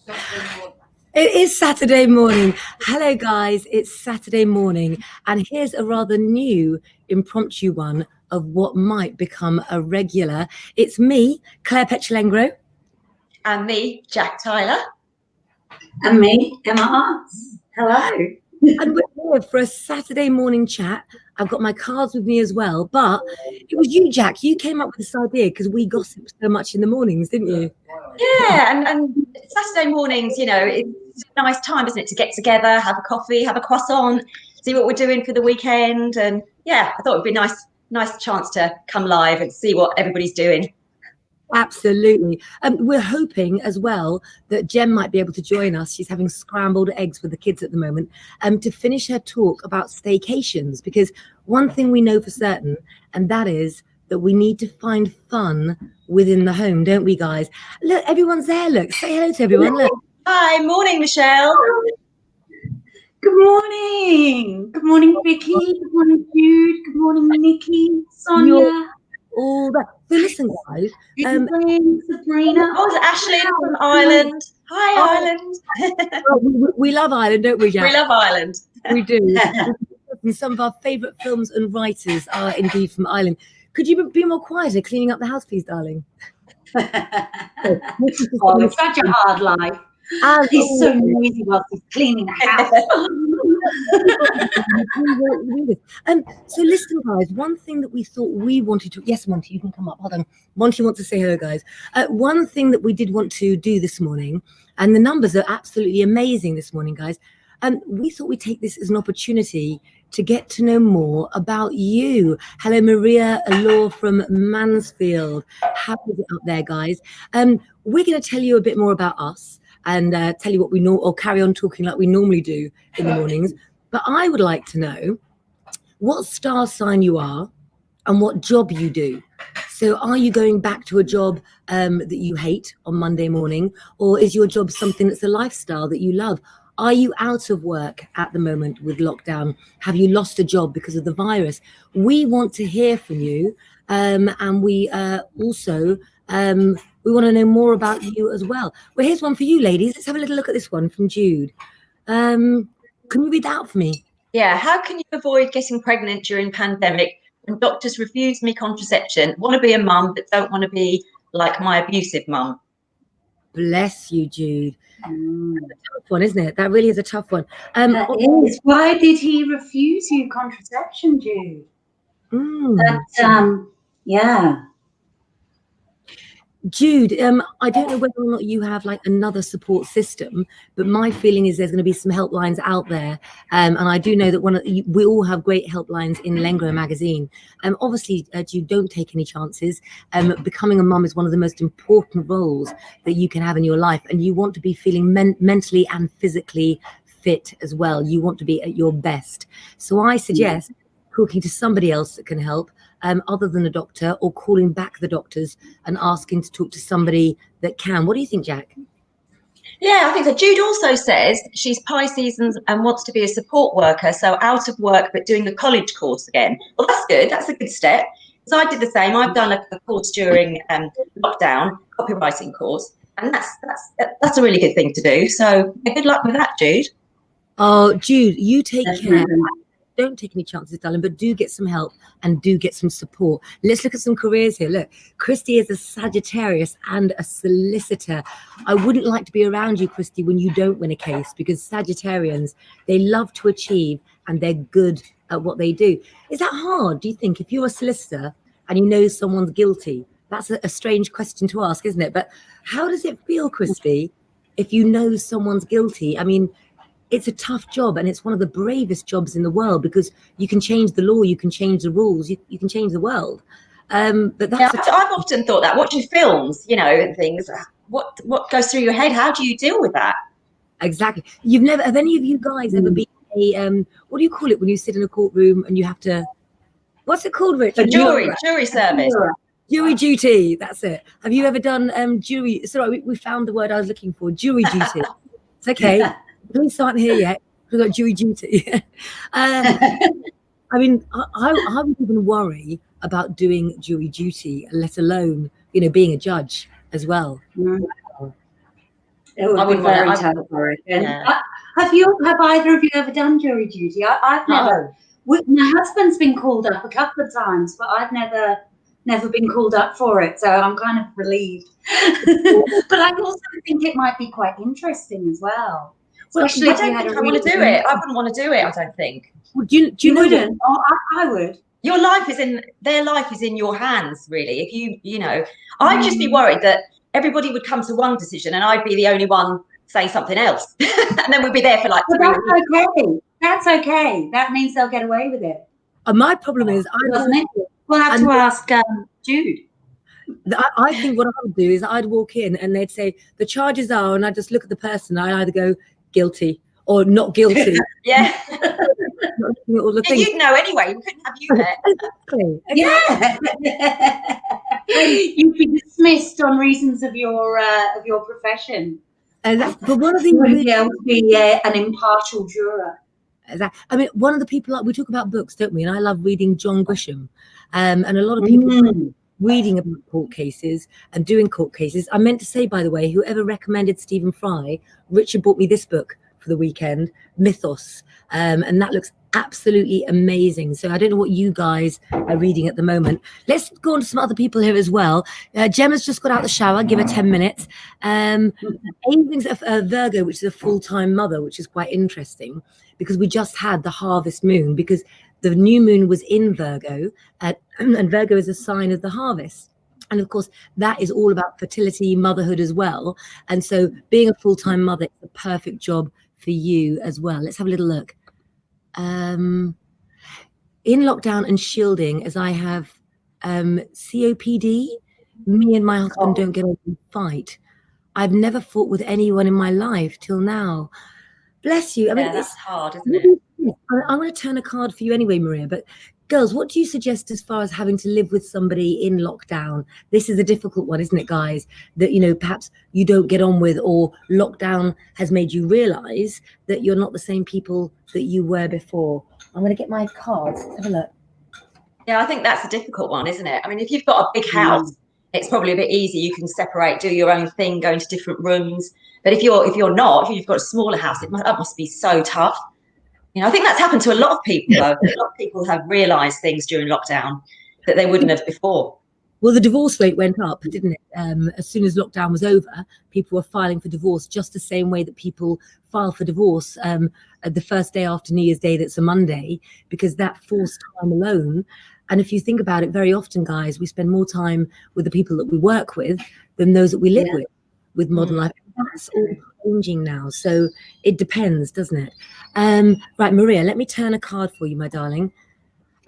It is Saturday morning. Hello, guys. It's Saturday morning, and here's a rather new impromptu one of what might become a regular. It's me, Claire Lengro. And me, Jack Tyler. And me, Emma Arts. Hello. And we're here for a Saturday morning chat. I've got my cards with me as well, but it was you, Jack. You came up with this idea because we gossip so much in the mornings, didn't you? Yeah, and Saturday mornings, you know, it's a nice time, isn't it, to get together, have a coffee, have a croissant, see what we're doing for the weekend. And yeah, I thought it'd be a nice chance to come live and see what everybody's doing. Absolutely. We're hoping as well that Jem might be able to join us. She's having scrambled eggs with the kids at the moment to finish her talk about staycations, because one thing we know for certain, and that is that we need to find fun within the home, don't we, guys? Look, everyone's there. Look, say hello to everyone. Look. Hi, morning, Michelle. Good morning. Good morning, Vicky. Good morning, Jude. Good morning, Nikki, Sonia. All that. So listen, guys. Sabrina. Oh, Ashley from Ireland. Hi, Ireland. We love Ireland, don't we, Jack? We love Ireland. We do. Some of our favourite films and writers are indeed from Ireland. Could you be more quieter cleaning up the house, please, darling? It's such a hard life. He's so noisy whilst he's cleaning the house. So listen, guys, one thing that we thought we wanted to... Yes, Monty, you can come up. Hold on. Monty wants to say hello, guys. One thing that we did want to do this morning, and the numbers are absolutely amazing this morning, guys, we thought we'd take this as an opportunity to get to know more about you. Hello, Maria Allure from Mansfield. How is it up there, guys? We're going to tell you a bit more about us and tell you what we know, or carry on talking like we normally do in the mornings. But I would like to know what star sign you are and what job you do. So are you going back to a job that you hate on Monday morning, or is your job something that's a lifestyle that you love? Are you out of work at the moment with lockdown? Have you lost a job because of the virus? We want to hear from you, and we also we want to know more about you as well. Well, here's one for you, ladies. Let's have a little look at this one from Jude. Can you read that out for me? Yeah. How can you avoid getting pregnant during pandemic when doctors refuse me contraception? Want to be a mum, but don't want to be like my abusive mum. Bless you, Jude. That's a tough one, isn't it? That really is a tough one. That is. Why did he refuse you contraception, Jude? Yeah. Jude, I don't know whether or not you have like another support system, but my feeling is there's going to be some helplines out there. And I do know that we all have great helplines in Lengro magazine. Obviously, Jude, don't take any chances. Becoming a mum is one of the most important roles that you can have in your life. And you want to be feeling mentally and physically fit as well. You want to be at your best. So I suggest talking to somebody else that can help. Other than a doctor, or calling back the doctors and asking to talk to somebody that can. What do you think, Jack? Yeah, I think so. Jude also says she's Pisces and wants to be a support worker, so out of work but doing the college course again. Well, that's good. That's a good step. So I did the same. I've done a course during lockdown, copywriting course, and that's a really good thing to do. So good luck with that, Jude. Oh, Jude, you take care. Don't take any chances, darling, but do get some help and do get some support. Let's look at some careers here. Look, Christy is a Sagittarius and a solicitor. I wouldn't like to be around you, Christy, when you don't win a case, because Sagittarians, they love to achieve and they're good at what they do. Is that hard, do you think, if you're a solicitor and you know someone's guilty? That's a strange question to ask, isn't it? But how does it feel, Christy, if you know someone's guilty? I mean, it's a tough job, and it's one of the bravest jobs in the world, because you can change the law, you can change the rules, you can change the world. But that's I've often thought that, watching films, you know, and things. What goes through your head? How do you deal with that? Exactly. Have any of you guys ever been a what do you call it when you sit in a courtroom and you have to? What's it called, Rich? A jury service. Jury duty. That's it. Have you ever done jury? Sorry, we found the word I was looking for. Jury duty. It's okay. Please aren't here yet. We've got jury duty. I mean, I would even worry about doing jury duty, let alone, you know, being a judge as well. It would I be wouldn't want very to. tough, I reckon. Yeah. Have either of you ever done jury duty? I've never. My husband's been called up a couple of times, but I've never been called up for it, so I'm kind of relieved. But I also think it might be quite interesting as well. Well, Especially I if you don't had think a I want to do really it. I wouldn't want to do it. I don't think. Do you know wouldn't? Oh, I would. Your life is in their life is in your hands, really. If you know, I'd just be worried that everybody would come to one decision and I'd be the only one saying something else, and then we'd be there for like 3 weeks. That's okay. That's okay. That means they'll get away with it. My problem is, Doesn't it? We'll have to ask Jude. I think what I would do is I'd walk in and they'd say the charges are, and I'd just look at the person. I'd either go guilty or not guilty. Yeah. All the You'd know anyway. We couldn't have you there. Exactly. Yeah. You'd be dismissed on reasons of your profession. But one of the you wouldn't be able to be an impartial juror. I mean, one of the people we talk about books, don't we? And I love reading John Grisham, and a lot of people reading about court cases and doing court cases. I meant to say, by the way, whoever recommended Stephen Fry, Richard bought me this book for the weekend, Mythos, and that looks absolutely amazing. So I don't know what you guys are reading at the moment. Let's go on to some other people here as well. Gemma's just got out the shower. Give her 10 minutes. Amy's a Virgo, which is a full-time mother, which is quite interesting because we just had the harvest moon, because the new moon was in Virgo, and Virgo is a sign of the harvest. And of course, that is all about fertility, motherhood as well. And so being a full-time mother is a perfect job for you as well. Let's have a little look. In lockdown and shielding, as I have COPD, me and my husband don't get on and fight. I've never fought with anyone in my life till now. Bless you. I mean, that's hard, isn't it? I'm going to turn a card for you anyway, Maria. But girls, what do you suggest as far as having to live with somebody in lockdown? This is a difficult one, isn't it, guys? That, you know, perhaps you don't get on with, or lockdown has made you realize that you're not the same people that you were before. I'm going to get my cards. Let's have a look. Yeah, I think that's a difficult one, isn't it? I mean, if you've got a big house, it's probably a bit easy. You can separate, do your own thing, go into different rooms. But if you're not, if you've got a smaller house, that must be so tough. You know, I think that's happened to a lot of people, though. A lot of people have realised things during lockdown that they wouldn't have before. Well, the divorce rate went up, didn't it? As soon as lockdown was over, people were filing for divorce just the same way that people file for divorce the first day after New Year's Day, that's a Monday, because that forced time alone. And if you think about it, very often, guys, we spend more time with the people that we work with than those that we live with modern life. That's all changing now. So it depends, doesn't it? Right, Maria, let me turn a card for you, my darling.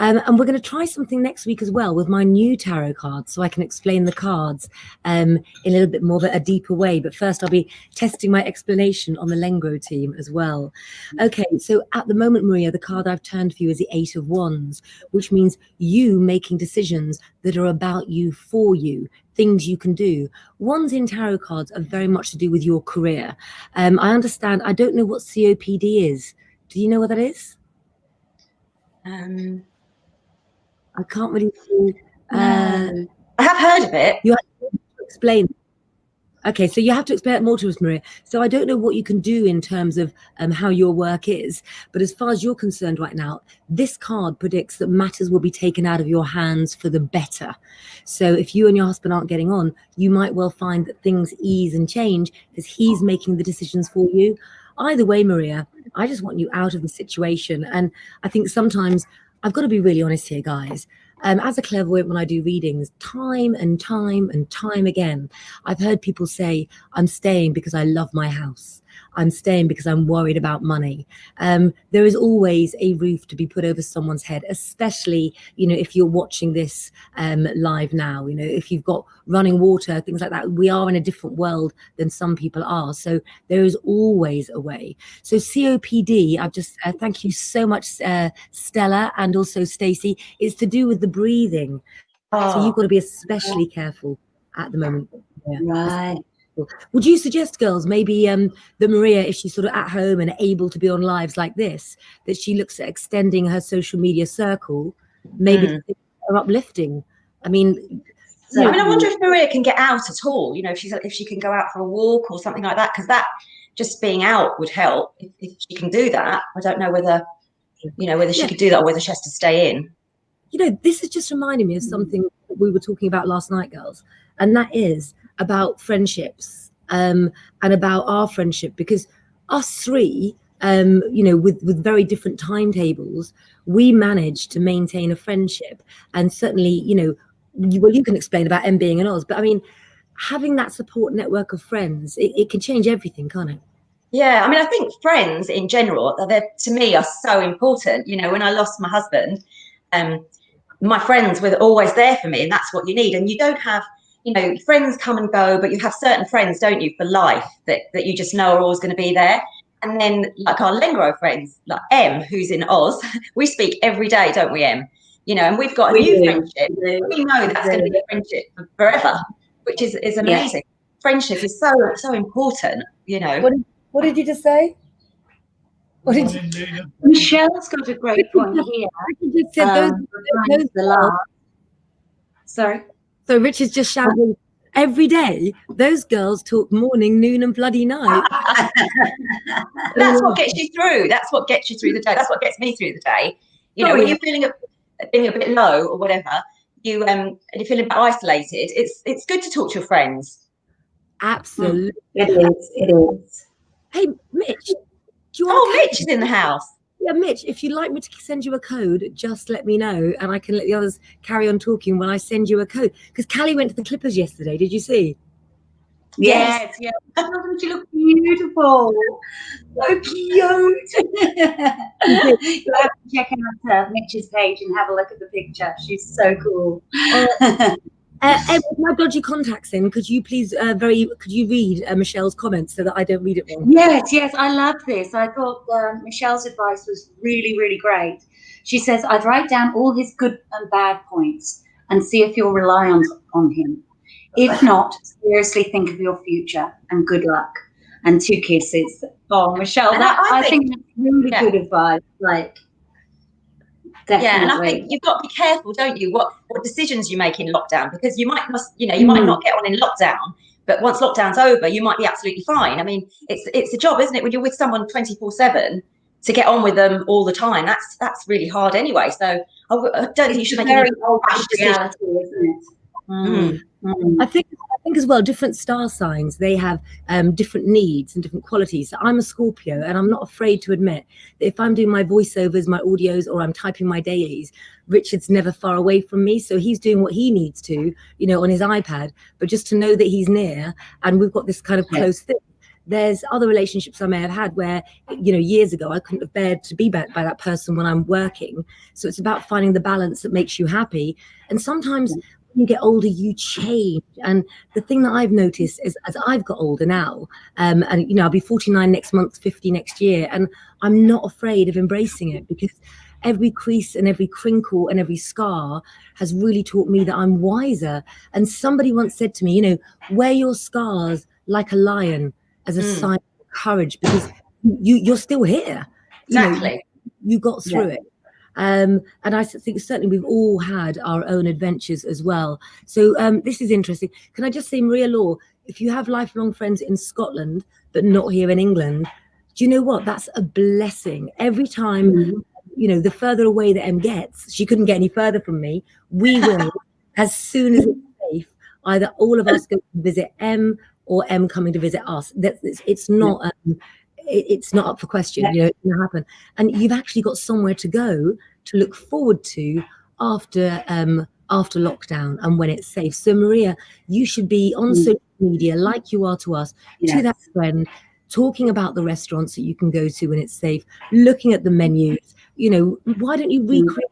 And we're going to try something next week as well with my new tarot cards, so I can explain the cards in a little bit more of a deeper way. But first, I'll be testing my explanation on the Lengro team as well. Okay, so at the moment, Maria, the card I've turned for you is the 8 of Wands, which means you making decisions that are about you, for you, things you can do. Wands in tarot cards are very much to do with your career. I understand. I don't know what COPD is. Do you know what that is? I can't really see. I have heard of it. You have to explain. Okay, so you have to explain it more to us, Maria. So I don't know what you can do in terms of how your work is, but as far as you're concerned right now, this card predicts that matters will be taken out of your hands for the better. So if you and your husband aren't getting on, you might well find that things ease and change because he's making the decisions for you. Either way, Maria, I just want you out of the situation. And I think sometimes I've got to be really honest here, guys. As a clairvoyant, when I do readings, time and time and time again, I've heard people say, I'm staying because I love my house. I'm staying because I'm worried about money. There is always a roof to be put over someone's head, especially, you know, if you're watching this live now, you know, if you've got running water, things like that. We are in a different world than some people are. So there is always a way. So COPD, I've just, thank you so much, Stella, and also Stacey. It's to do with the breathing. So you've got to be especially careful at the moment. Yeah. Right. Would you suggest, girls, maybe that Maria, if she's sort of at home and able to be on lives like this, that she looks at extending her social media circle, maybe are uplifting? I mean, I mean, I wonder if Maria can get out at all. You know, if she can go out for a walk or something like that, because that just being out would help. If she can do that, I don't know whether she could do that or whether she has to stay in. You know, this is just reminding me of something that we were talking about last night, girls, and that is about friendships, and about our friendship, because us three, you know, with very different timetables, we managed to maintain a friendship. And certainly, you know, you can explain about Em being an Oz, but I mean, having that support network of friends, it can change everything, can't it? Yeah, I mean, I think friends in general, to me, are so important. You know, when I lost my husband, my friends were always there for me, and that's what you need. And you don't have, you know, friends come and go, but you have certain friends, don't you, for life that you just know are always going to be there. And then, like our Lengro friends, like Em, who's in Oz, we speak every day, don't we, Em? You know, and we've got a new friendship. We know that's going to be a friendship for forever, which is amazing. Yeah. Friendship is so important, you know. What did you just say? Michelle's got a great point here. Sorry. So Richard's just shouting, every day, those girls talk morning, noon, and bloody night. That's what gets you through. That's what gets you through the day. That's what gets me through the day. You know, when you're feeling a bit low or whatever, and you're feeling a bit isolated, it's good to talk to your friends. Absolutely. It is. Hey, Mitch. Mitch is in the house. Yeah, Mitch, if you'd like me to send you a code, just let me know, and I can let the others carry on talking when I send you a code. Because Callie went to the Clippers yesterday. Did you see? Yes. Doesn't she look beautiful? So cute. You'll have to check out Mitch's page and have a look at the picture. She's so cool. Ed, with my dodgy contacts in, could you please could you read Michelle's comments so that I don't read it wrong? Yes, I love this. I thought Michelle's advice was really, really great. She says, I'd write down all his good and bad points and see if you'll rely on him. If not, seriously think of your future and good luck. And 2 kisses. Oh, Michelle, I think that's really good advice. Like, definitely. Yeah, and I think you've got to be careful, don't you, what decisions you make in lockdown, because you might not get on in lockdown, but once lockdown's over, you might be absolutely fine. I mean, it's a job, isn't it? When you're with someone 24/7, to get on with them all the time, that's really hard anyway. So I don't think you should make any rash decisions, isn't it? I think as well, different star signs, they have different needs and different qualities. So I'm a Scorpio, and I'm not afraid to admit that if I'm doing my voiceovers, my audios, or I'm typing my dailies, Richard's never far away from me. So he's doing what he needs to, you know, on his iPad, but just to know that he's near and we've got this kind of close thing. There's other relationships I may have had where, you know, years ago, I couldn't have bared to be by that person when I'm working. So it's about finding the balance that makes you happy. And sometimes when you get older, you change. And the thing that I've noticed is, as I've got older now, and, you know, I'll be 49 next month, 50 next year, and I'm not afraid of embracing it, because every crease and every crinkle and every scar has really taught me that I'm wiser. And somebody once said to me, you know, wear your scars like a lion, as a sign of courage, because you're still here. Exactly. You know, you got through it. And I think certainly we've all had our own adventures as well. So this is interesting. Can I just say, Maria Law, if you have lifelong friends in Scotland but not here in England, do you know what? That's a blessing. Every time, you know, the further away that Em gets, she couldn't get any further from me. We will, as soon as it's safe, either all of us go to visit Em, or Em coming to visit us. It's not it's not up for question. You know, it's going to happen. And you've actually got somewhere to go to look forward to after lockdown and when it's safe. So Maria, you should be on social media like you are to us, to that friend, talking about the restaurants that you can go to when it's safe, looking at the menus. You know, why don't you recreate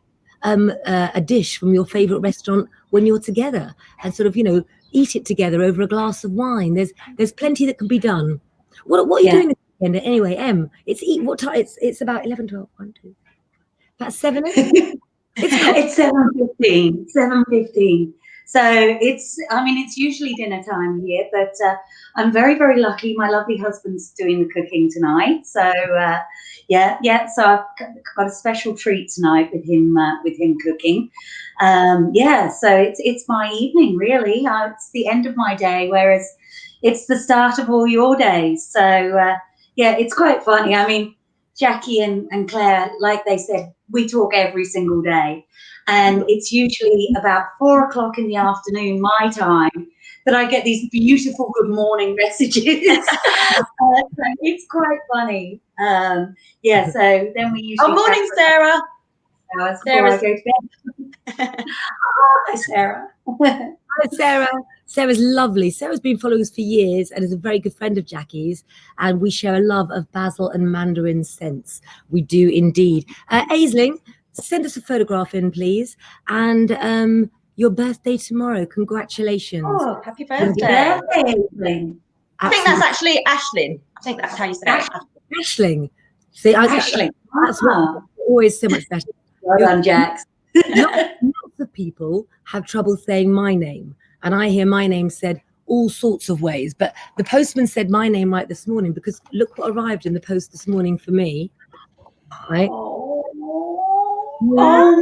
a dish from your favorite restaurant when you're together, and sort of, you know, eat it together over a glass of wine. There's plenty that can be done. What are you doing this weekend? Anyway, Em, what time? It's about 11, 12, 1, 2. About 7. It's 7:15. 7:15. So it's usually dinner time here, but I'm very, very lucky. My lovely husband's doing the cooking tonight. So so I've got a special treat tonight with him cooking. So it's my evening really. It's the end of my day, whereas it's the start of all your days. So it's quite funny. I mean, Jackie and Claire, like they said, we talk every single day. And it's usually about 4 o'clock in the afternoon, my time, that I get these beautiful good morning messages. So it's quite funny. So then we usually. Oh, morning, Sarah. Before I go to bed. Hi, Sarah. Hi, Sarah. Sarah's lovely. Sarah's been following us for years and is a very good friend of Jackie's. And we share a love of basil and mandarin scents. We do indeed. Aisling, send us a photograph in, please. And your birthday tomorrow. Congratulations. Oh, happy birthday. Happy birthday, Aisling. I think that's actually Ashlyn. I think that's how you say it. Aisling. See, Aisling. That's always so much better. Well done, Jax. Lots of people have trouble saying my name, and I hear my name said all sorts of ways. But the postman said my name right this morning, because look what arrived in the post this morning for me. Right? Oh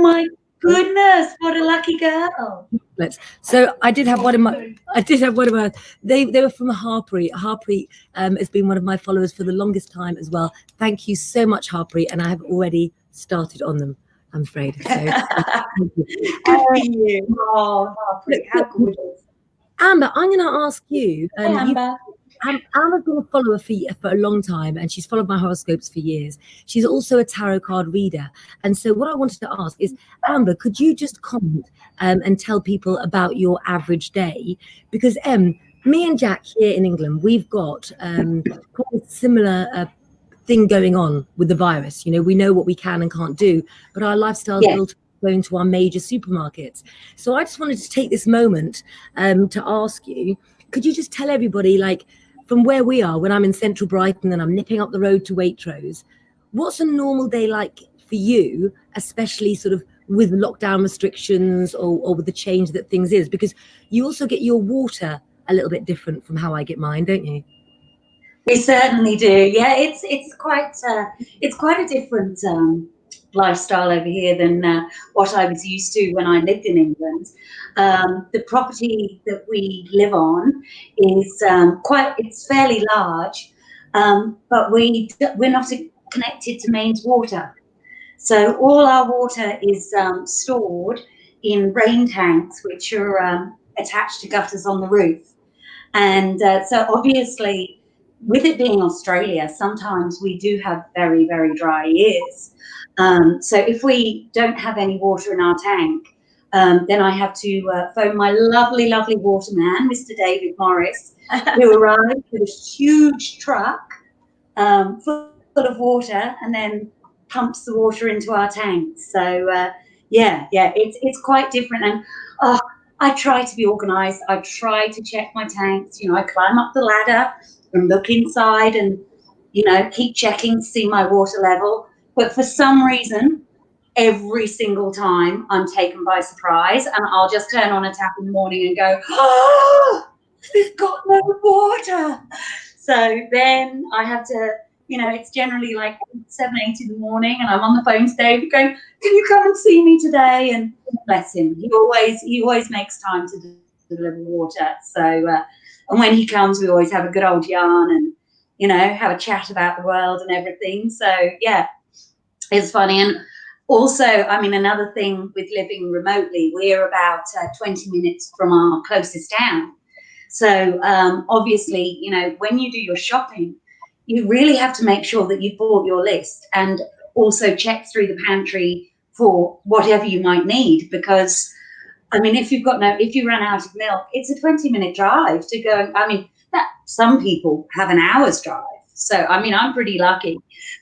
my goodness! What a lucky girl. So I did have one of my. They were from Harpreet. Harpreet has been one of my followers for the longest time as well. Thank you so much, Harpreet, and I have already started on them, I'm afraid. So, good for you. Oh, Harpreet, how gorgeous. Amber, I'm going to ask you. Amber. Amber's been a follower for a long time, and she's followed my horoscopes for years. She's also a tarot card reader. And so what I wanted to ask is, Amber, could you just comment and tell people about your average day? Because me and Jack here in England, we've got quite a similar thing going on with the virus. You know, we know what we can and can't do, but our lifestyle is built going to our major supermarkets. So I just wanted to take this moment to ask you, could you just tell everybody, like, from where we are, when I'm in central Brighton and I'm nipping up the road to Waitrose, what's a normal day like for you, especially sort of with lockdown restrictions or with the change that things is? Because you also get your water a little bit different from how I get mine, don't you? We certainly do. Yeah, it's quite a different lifestyle over here than what I was used to when I lived in England. The property that we live on is it's fairly large, but we're not connected to mains water. So all our water is stored in rain tanks, which are attached to gutters on the roof. And so obviously, with it being Australia, sometimes we do have very, very dry years. So if we don't have any water in our tank, then I have to phone my lovely, lovely waterman, Mr. David Morris, who arrived with a huge truck full of water and then pumps the water into our tanks. So it's quite different. And I try to be organised. I try to check my tanks. You know, I climb up the ladder and look inside and, you know, keep checking to see my water level. But for some reason, every single time I'm taken by surprise, and I'll just turn on a tap in the morning and go, oh, we've got no water. So then I have to, you know, it's generally like 7, 8 in the morning, and I'm on the phone to David going, can you come and see me today? And bless him, he always makes time to deliver water. So and when he comes, we always have a good old yarn and, you know, have a chat about the world and everything. So yeah, it's funny. And also, I mean, another thing with living remotely, we're about 20 minutes from our closest town. So obviously, you know, when you do your shopping, you really have to make sure that you've bought your list and also check through the pantry for whatever you might need, because I mean, if you run out of milk, it's a 20-minute drive to go. I mean, some people have an hour's drive. So, I mean, I'm pretty lucky.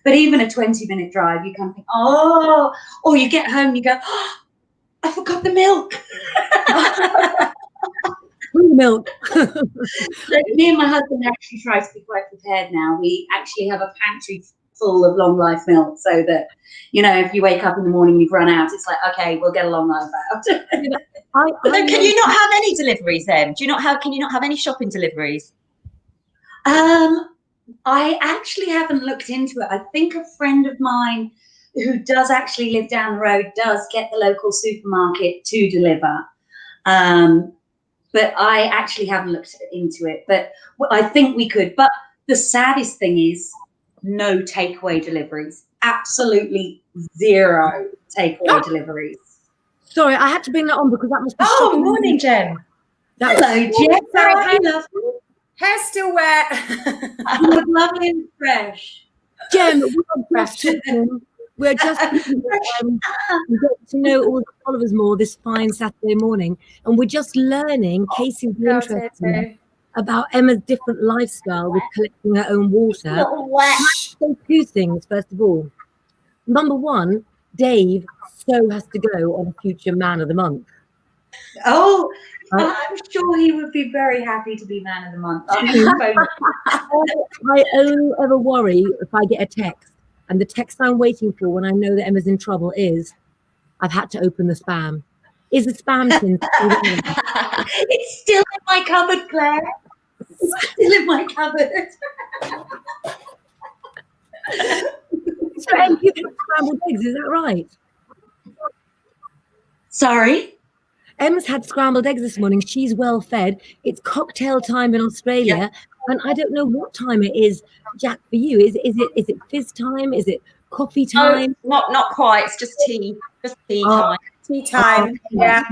But even a 20-minute drive, you can think, or you get home and you go, oh, I forgot the milk. Milk. So me and my husband actually try to be quite prepared now. We actually have a pantry full of long life milk, so that, you know, if you wake up in the morning, you've run out, it's like, okay, we'll get a long life out. But then can you not have any deliveries then? Can you not have any shopping deliveries? I actually haven't looked into it. I think a friend of mine who does actually live down the road does get the local supermarket to deliver. But I actually haven't looked into it. But I think we could. But the saddest thing is no takeaway deliveries. Absolutely zero takeaway deliveries. Sorry, I had to bring that on because that must be Oh, shocking. morning, Jem. Hello, Jen. Sorry, Lovely. hair's still wet. You look lovely and fresh. Jem, we're just getting to know all the followers more this fine Saturday morning, and we're just learning, Casey's interested about Emma's different lifestyle with collecting her own water. So two things, first of all. Number one, Dave so has to go on Future Man of the Month. Oh, I'm sure he would be very happy to be Man of the Month. I only ever worry if I get a text, and the text I'm waiting for when I know that Emma's in trouble is, I've had to open the spam. Is the spam tin still there? It's still in my cupboard, Claire. It's still in my cupboard. So Em, you've had scrambled eggs, is that right? Sorry? Emma's had scrambled eggs this morning. She's well fed. It's cocktail time in Australia, and I don't know what time it is, Jack, for you. Is it fizz time? Is it coffee time? No, not quite. It's just tea. Just tea time. Tea time. Yeah.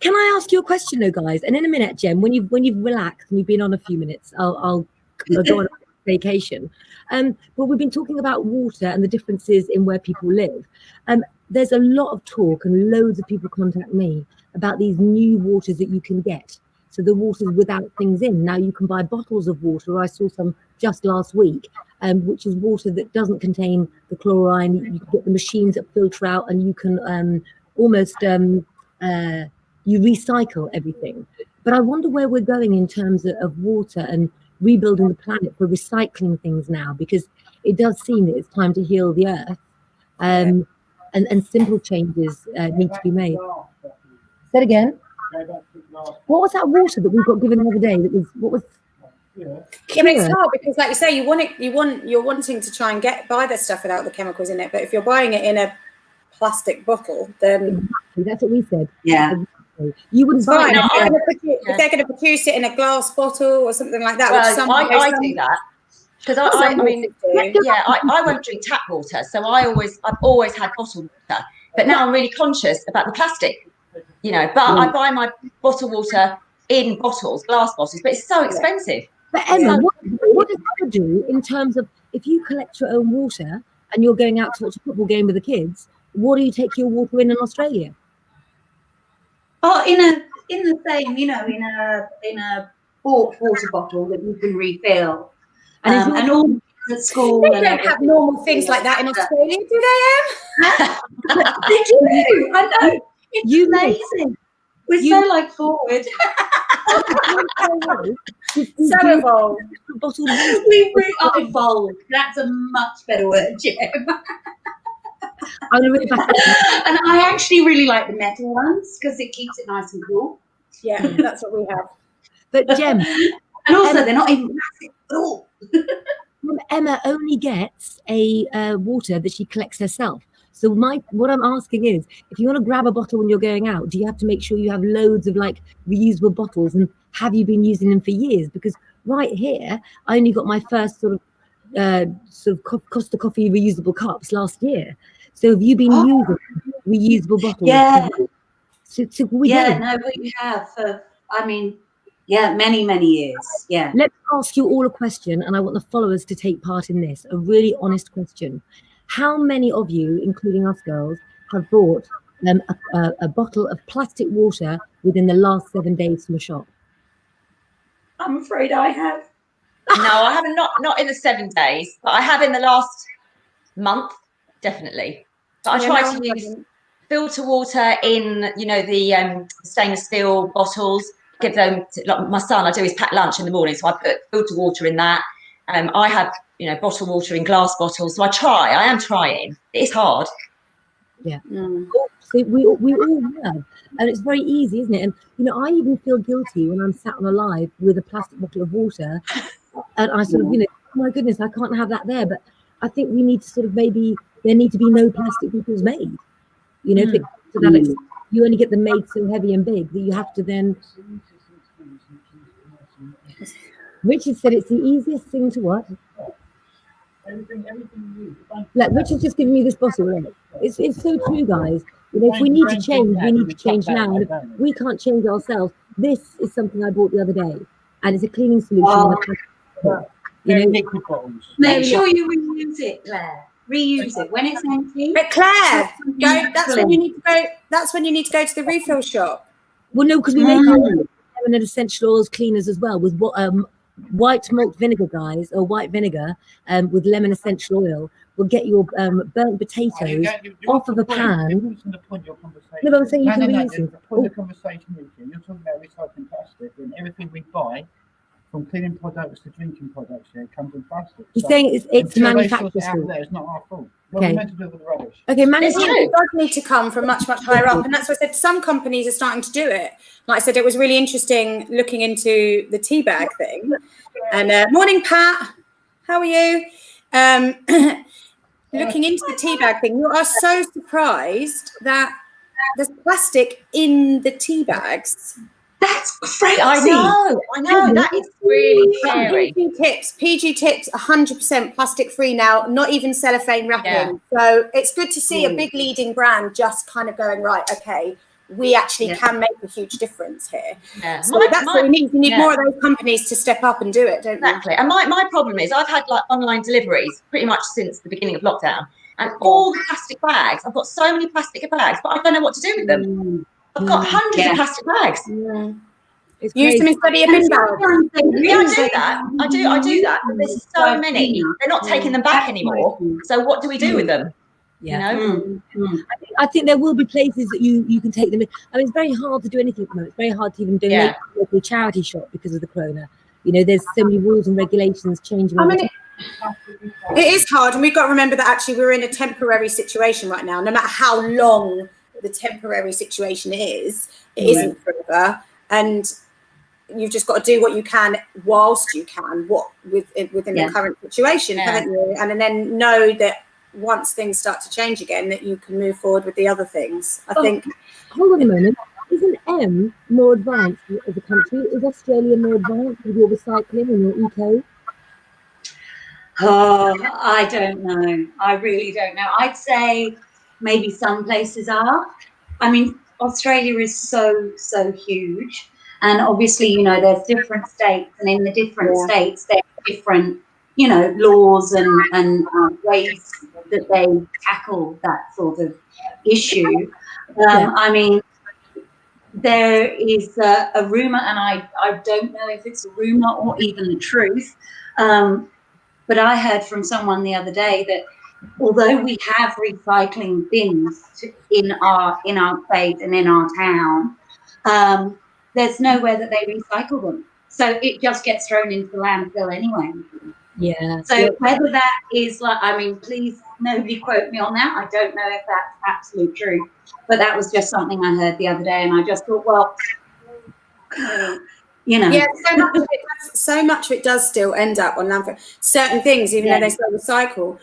Can I ask you a question, though, guys? And in a minute, Jem, when you've relaxed and you've been on a few minutes, I'll go on a vacation. But we've been talking about water and the differences in where people live. There's a lot of talk and loads of people contact me about these new waters that you can get. So the waters without things in. Now you can buy bottles of water. I saw some just last week, which is water that doesn't contain the chlorine. You can get the machines that filter out, and you can almost you recycle everything. But I wonder where we're going in terms of water and rebuilding the planet for recycling things now, because it does seem that it's time to heal the earth, and simple changes need to be made. Say it again. What was that water that we got given the other day? It's hard because, like you say, you're wanting to try and buy the stuff without the chemicals in it. But if you're buying it in a plastic bottle, then exactly, that's what we said. Yeah. Exactly. You wouldn't buy it. If they're going to produce it in a glass bottle or something like that. Well, I do that. Because I won't drink tap water, so I've always had bottled water. But now I'm really conscious about the plastic, But I buy my bottled water in bottles, glass bottles. But it's so expensive. But Emma, what does that do in terms of if you collect your own water and you're going out to watch a football game with the kids? What do you take your water in Australia? Oh, in the same, in a bought water bottle that you can refill. And all at school. They don't have normal things like that in Australia, do they, Em? They do. I know. It's amazing. We're so forward. So evolved. We are evolved. That's a much better word, Jem. I'm really back and I actually really like the metal ones because it keeps it nice and cool. Yeah, that's what we have. But Jem, and also they're not even massive at all. Emma only gets a water that she collects herself. So what I'm asking is, if you want to grab a bottle when you're going out, do you have to make sure you have loads of reusable bottles, and have you been using them for years? Because right here, I only got my first sort of Costa Coffee reusable cups last year. So have you been using reusable bottles? Yeah. We have for, many, many years. Yeah. Let's ask you all a question, and I want the followers to take part in this, a really honest question. How many of you, including us girls, have bought a bottle of plastic water within the last 7 days from a shop? I'm afraid I have. No, I haven't. Not in the 7 days, but I have in the last month, definitely. But I try to use filter water in, the stainless steel bottles. Give them my son. I do his packed lunch in the morning, so I put filter water in that. I have, bottled water in glass bottles. So I am trying. It is hard. Yeah. So we all have, and it's very easy, isn't it? And I even feel guilty when I'm sat on a live with a plastic bottle of water, and I sort of, oh my goodness, I can't have that there. But I think we need to sort of, maybe there need to be no plastic bottles made. If it comes to that extent, you only get them made so heavy and big that you have to then. Richard said it's the easiest thing to what? Like Richard's just giving me this bottle. Right? It's so true, guys. If we need to change, we need to change now. And if we can't change ourselves, this is something I bought the other day, and it's a cleaning solution. Liquid bottles. Make sure you reuse it, Claire. Reuse it when it's empty. But Claire, that's when you need to go. That's when you need to go to the refill shop. Well, no, because we make our own and essential oils cleaners as well with white malt vinegar, guys, or white vinegar with lemon essential oil will get your burnt potatoes off of a pan. The point of your conversation. No, but I'm saying you can reuse them. The point of the conversation is you're talking about recycling plastic, and everything we buy, from cleaning products to drinking products, comes in plastic. You're saying it's manufacturer's fault. It's not our fault. What are we meant to do with the rubbish? Okay, manufacturing does need to come from much higher up, and that's what I said. Some companies are starting to do it. Like I said, it was really interesting looking into the tea bag thing. And morning, Pat. How are you? Looking into the tea bag thing, you are so surprised that there's plastic in the tea bags. That's crazy. I know. That is really scary. PG tips, 100% plastic free now, not even cellophane wrapping. Yeah. So it's good to see a big leading brand just kind of going, right, okay, we actually can make a huge difference here. Yeah. So that's what we need. We need more of those companies to step up and do it, don't we? Exactly. And my problem is I've had like online deliveries pretty much since the beginning of lockdown, and all the plastic bags, I've got so many plastic bags, but I don't know what to do with them. I've got hundreds of plastic bags. Yeah. Use them instead of your bin bag. Yeah, I do that. But there's so many. They're not taking them back anymore. So what do we do with them? Yeah. I think there will be places that you can take them in. I mean, it's very hard to do anything at the moment. It's very hard to even donate to a local charity shop because of the corona. There's so many rules and regulations changing. I mean, it is hard, and we've got to remember that actually we're in a temporary situation right now. No matter how long the temporary situation is, it isn't forever, and you've just got to do what you can whilst you can, within the current situation, haven't you? And then know that once things start to change again, that you can move forward with the other things. I think. Hold on a moment. Isn't M more advanced as a country? Is Australia more advanced with your recycling and your eco? Oh, I don't know. I really don't know. I'd say maybe some places are. I mean, Australia is so huge. And obviously, there's different states, and in the different states, there's different, laws and ways that they tackle that sort of issue. I mean, there is a rumor, and I don't know if it's a rumor or even the truth, but I heard from someone the other day that although we have recycling bins in our place and in our town, there's nowhere that they recycle them. So it just gets thrown into the landfill anyway. Yeah. So whether that is please nobody quote me on that. I don't know if that's absolute truth, but that was just something I heard the other day, and I just thought, well, Yeah, so much of it does still end up on landfill. Certain things, even though they still recycle,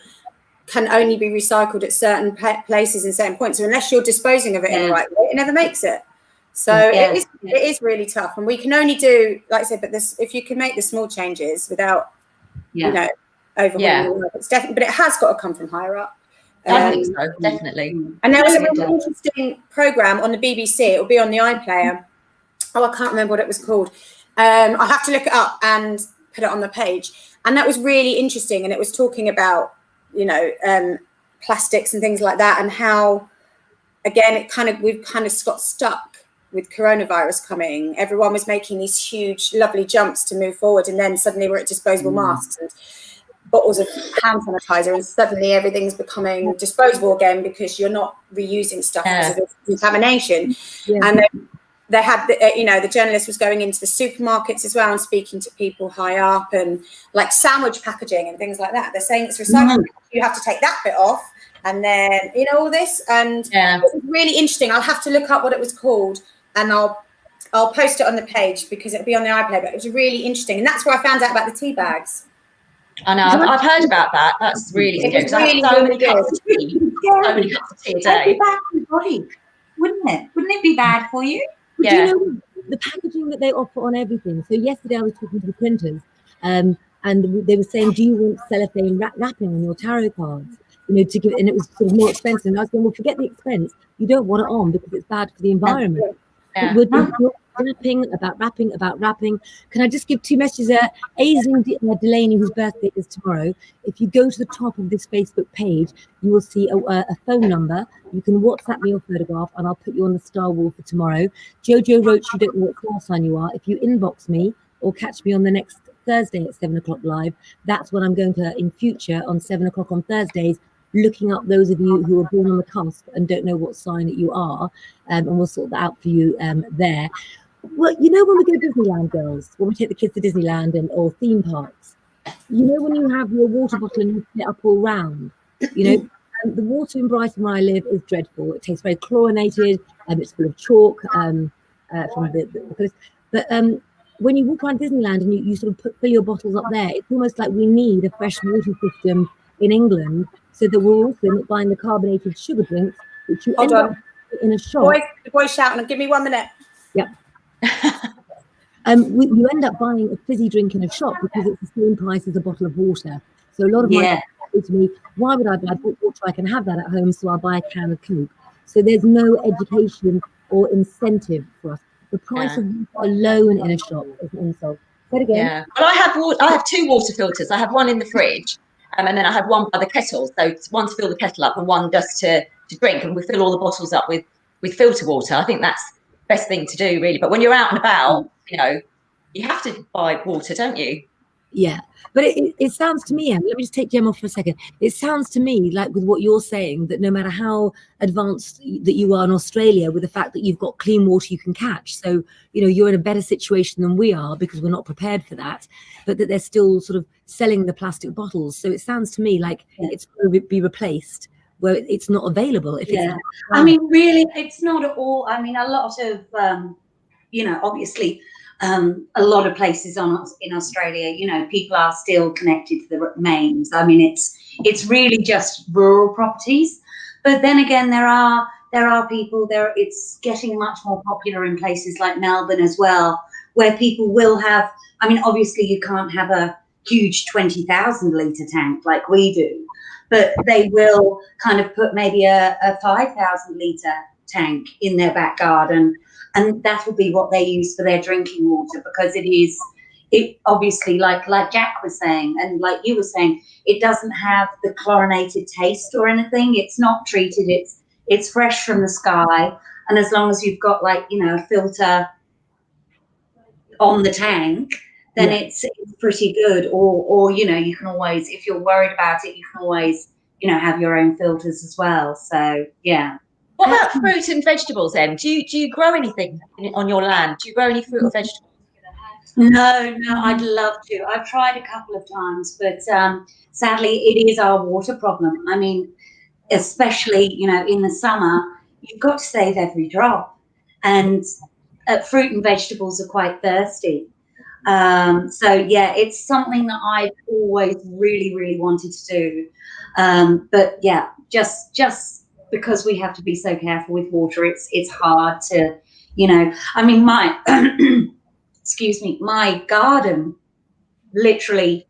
can only be recycled at certain places and certain points. So unless you're disposing of it in the right way, it never makes it. So it is really tough, and we can only do, like I said, but if you can make the small changes without, overhauling the work, it's definitely. But it has got to come from higher up. I think so, definitely. And there was a really interesting program on the BBC. It will be on the iPlayer. Oh, I can't remember what it was called. I'll have to look it up and put it on the page. And that was really interesting. And it was talking about, plastics and things like that, and how, again, we've kind of got stuck with coronavirus coming. Everyone was making these huge, lovely jumps to move forward, and then suddenly we're at disposable masks and bottles of hand sanitizer, and suddenly everything's becoming disposable again because you're not reusing stuff because of contamination. And then they had, the journalist was going into the supermarkets as well and speaking to people high up, and like sandwich packaging and things like that. They're saying it's recyclable. You have to take that bit off, and then all this, and it was really interesting. I'll have to look up what it was called, and I'll post it on the page because it'll be on the iPlayer. But it was really interesting, and that's where I found out about the tea bags. I know, I've heard about that. That's really good. Really, so really many cups of tea. So many cups of tea a day. It'd be bad for your body, wouldn't it? Wouldn't it be bad for you? But do you know the packaging that they offer on everything? So yesterday I was talking to the printers, and they were saying, do you want cellophane wrapping on your tarot cards? To give, and it was sort of more expensive. And I was going, well, forget the expense. You don't want it on because it's bad for the environment. Yeah. We're wrapping. Can I just give 2 messages? Aislinn Delaney, whose birthday is tomorrow. If you go to the top of this Facebook page, you will see a phone number. You can WhatsApp me your photograph, and I'll put you on the star wall for tomorrow. Jojo Roach, you don't know what star sign you are. If you inbox me or catch me on the next Thursday at 7 o'clock live, that's when I'm going to, in future, on 7 o'clock on Thursdays, looking up those of you who are born on the cusp and don't know what sign that you are, and we'll sort that out for you there. Well, when we go to Disneyland, girls, when we take the kids to Disneyland or theme parks, when you have your water bottle and you fill it up all round, the water in Brighton where I live is dreadful. It tastes very chlorinated, it's full of chalk from the coast. But when you walk around Disneyland and you sort of fill your bottles up there, it's almost like we need a fresh water system in England, so that we're also not buying the carbonated sugar drinks, which you end up in a shop. The boy's shouting, give me 1 minute. Yep. You end up buying a fizzy drink in a shop because it's the same price as a bottle of water. So a lot of my friends say to me, why would I buy water? I can have that at home, so I'll buy a can of Coke. So there's no education or incentive for us. The price of water alone in a shop is an insult. Say it again. Yeah. Well, I have 2 water filters. I have one in the fridge, and then I have one by the kettle. So it's one to fill the kettle up and one just to drink. And we fill all the bottles up with filter water. I think that's the best thing to do, really. But when you're out and about, you have to buy water, don't you? Yeah. But it sounds to me, let me just take Jem off for a second. It sounds to me like with what you're saying, that no matter how advanced that you are in Australia, with the fact that you've got clean water you can catch. So, you're in a better situation than we are because we're not prepared for that, but that they're still sort of selling the plastic bottles. So it sounds to me like it's going to be replaced where it's not available. I mean, really, it's not at all. I mean, a lot of, obviously, a lot of places in Australia, people are still connected to the mains. I mean, it's really just rural properties. But then again, there are people there. It's getting much more popular in places like Melbourne as well, where people will have. I mean, obviously, you can't have a huge 20,000 litre tank like we do, but they will kind of put maybe a 5,000 litre tank in their back garden. And that will be what they use for their drinking water, because it obviously, like Jack was saying, and like you were saying, it doesn't have the chlorinated taste or anything. It's not treated. It's fresh from the sky. And as long as you've got a filter on the tank, then it's pretty good. Or you can always, if you're worried about it, you can always, have your own filters as well. So, yeah. What about fruit and vegetables, Em? Do you grow anything on your land? Do you grow any fruit or vegetables? No, I'd love to. I've tried a couple of times, but sadly, it is our water problem. I mean, especially, in the summer, you've got to save every drop. And fruit and vegetables are quite thirsty. So, yeah, it's something that I've always really, really wanted to do. But, yeah, just because we have to be so careful with water, it's hard to, I mean, my garden literally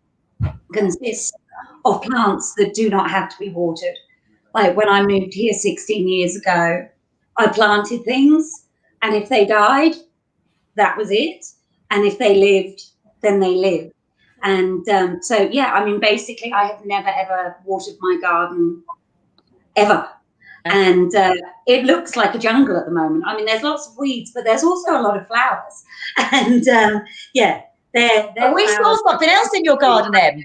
consists of plants that do not have to be watered. Like when I moved here 16 years ago, I planted things, and if they died, that was it. And if they lived, then they lived. And so, yeah, I mean, basically, I have never, ever watered my garden ever. And it looks like a jungle at the moment. I mean, there's lots of weeds, but there's also a lot of flowers. And we saw something else in your garden, Em.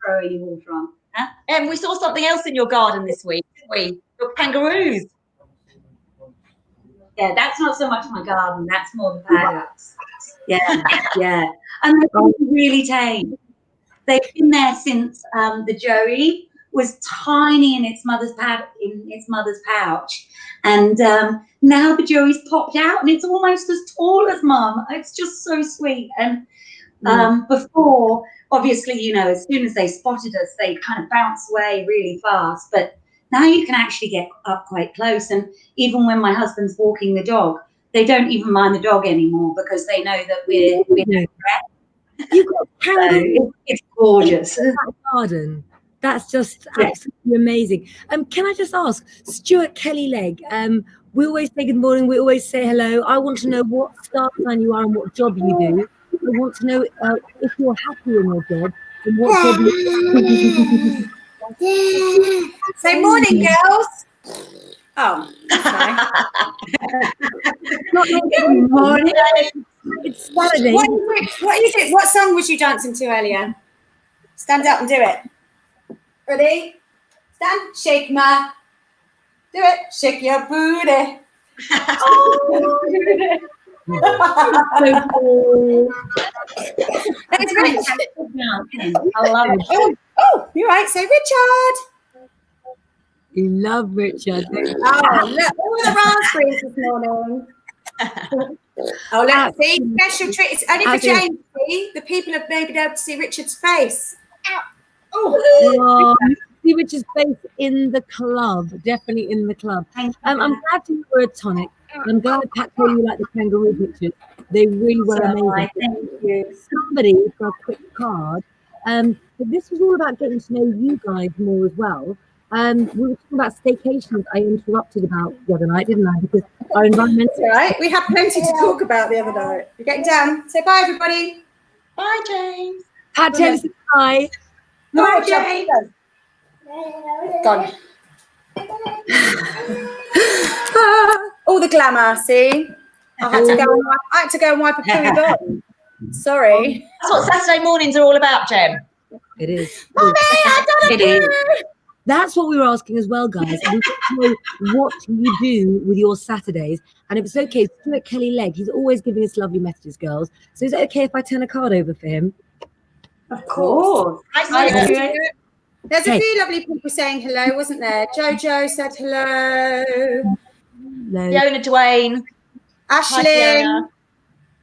Throw any water on. Huh? Em, we saw something else in your garden this week, didn't we? Your kangaroos. Yeah, that's not so much my garden. That's more the paddocks. Yeah. And they're really tame. They've been there since the Joey was tiny in its mother's pouch, and now the Joey's popped out, and it's almost as tall as Mum. It's just so sweet. And before, obviously, you know, as soon as they spotted us, they kind of bounce away really fast. But now you can actually get up quite close, and even when my husband's walking the dog, they don't even mind the dog anymore because they know that we're You've got kangaroo. It's gorgeous. Garden. That's just absolutely amazing. Can I just ask, Stuart Kelly Legg? We always say good morning. We always say hello. I want to know what star sign you are and what job you do. I want to know if you're happy in your job and what job you do. Say morning, girls. Oh, sorry. Good morning. It's Saturday. What is it? What song was you dancing to earlier? Stand up and do it. Ready? Stand. Shake my. Do it. Shake your booty. So cool. That's Rich. I love it. Oh, you're right. Say Richard. You love Richard. Oh, look, all the raspberries this morning. Oh, let's see. Special treat. It's only for James. See? The people have maybe been able to see Richard's face. Oh, see Richard's face in the club. Definitely in the club. I'm glad you were a tonic. I'm glad Pat told you like the kangaroo pictures. They really were amazing. Thank you. Somebody for a quick card. But this was all about getting to know you guys more as well. We were talking about staycations. I interrupted about the other night, didn't I? Because our environmental. Right, we had plenty to talk about the other night. You're getting down. Say bye, everybody. Bye, James. Pat, tell us hi. Bye, James. Gone. All the glamour, see? I had to go and wipe a pooey bum. Sorry. That's what Saturday mornings are all about, Jem. It is. Mommy, I done It it. is. That's what we were asking as well, guys. We want to know what you do with your Saturdays. And if it's okay, Stuart Kelly Legg, he's always giving us lovely messages, girls. So is it okay if I turn a card over for him? Of course. Hi, Stuart. There's a few lovely people saying hello, wasn't there? Jojo said hello. No, Fiona Dwayne. Ashley. Fiona.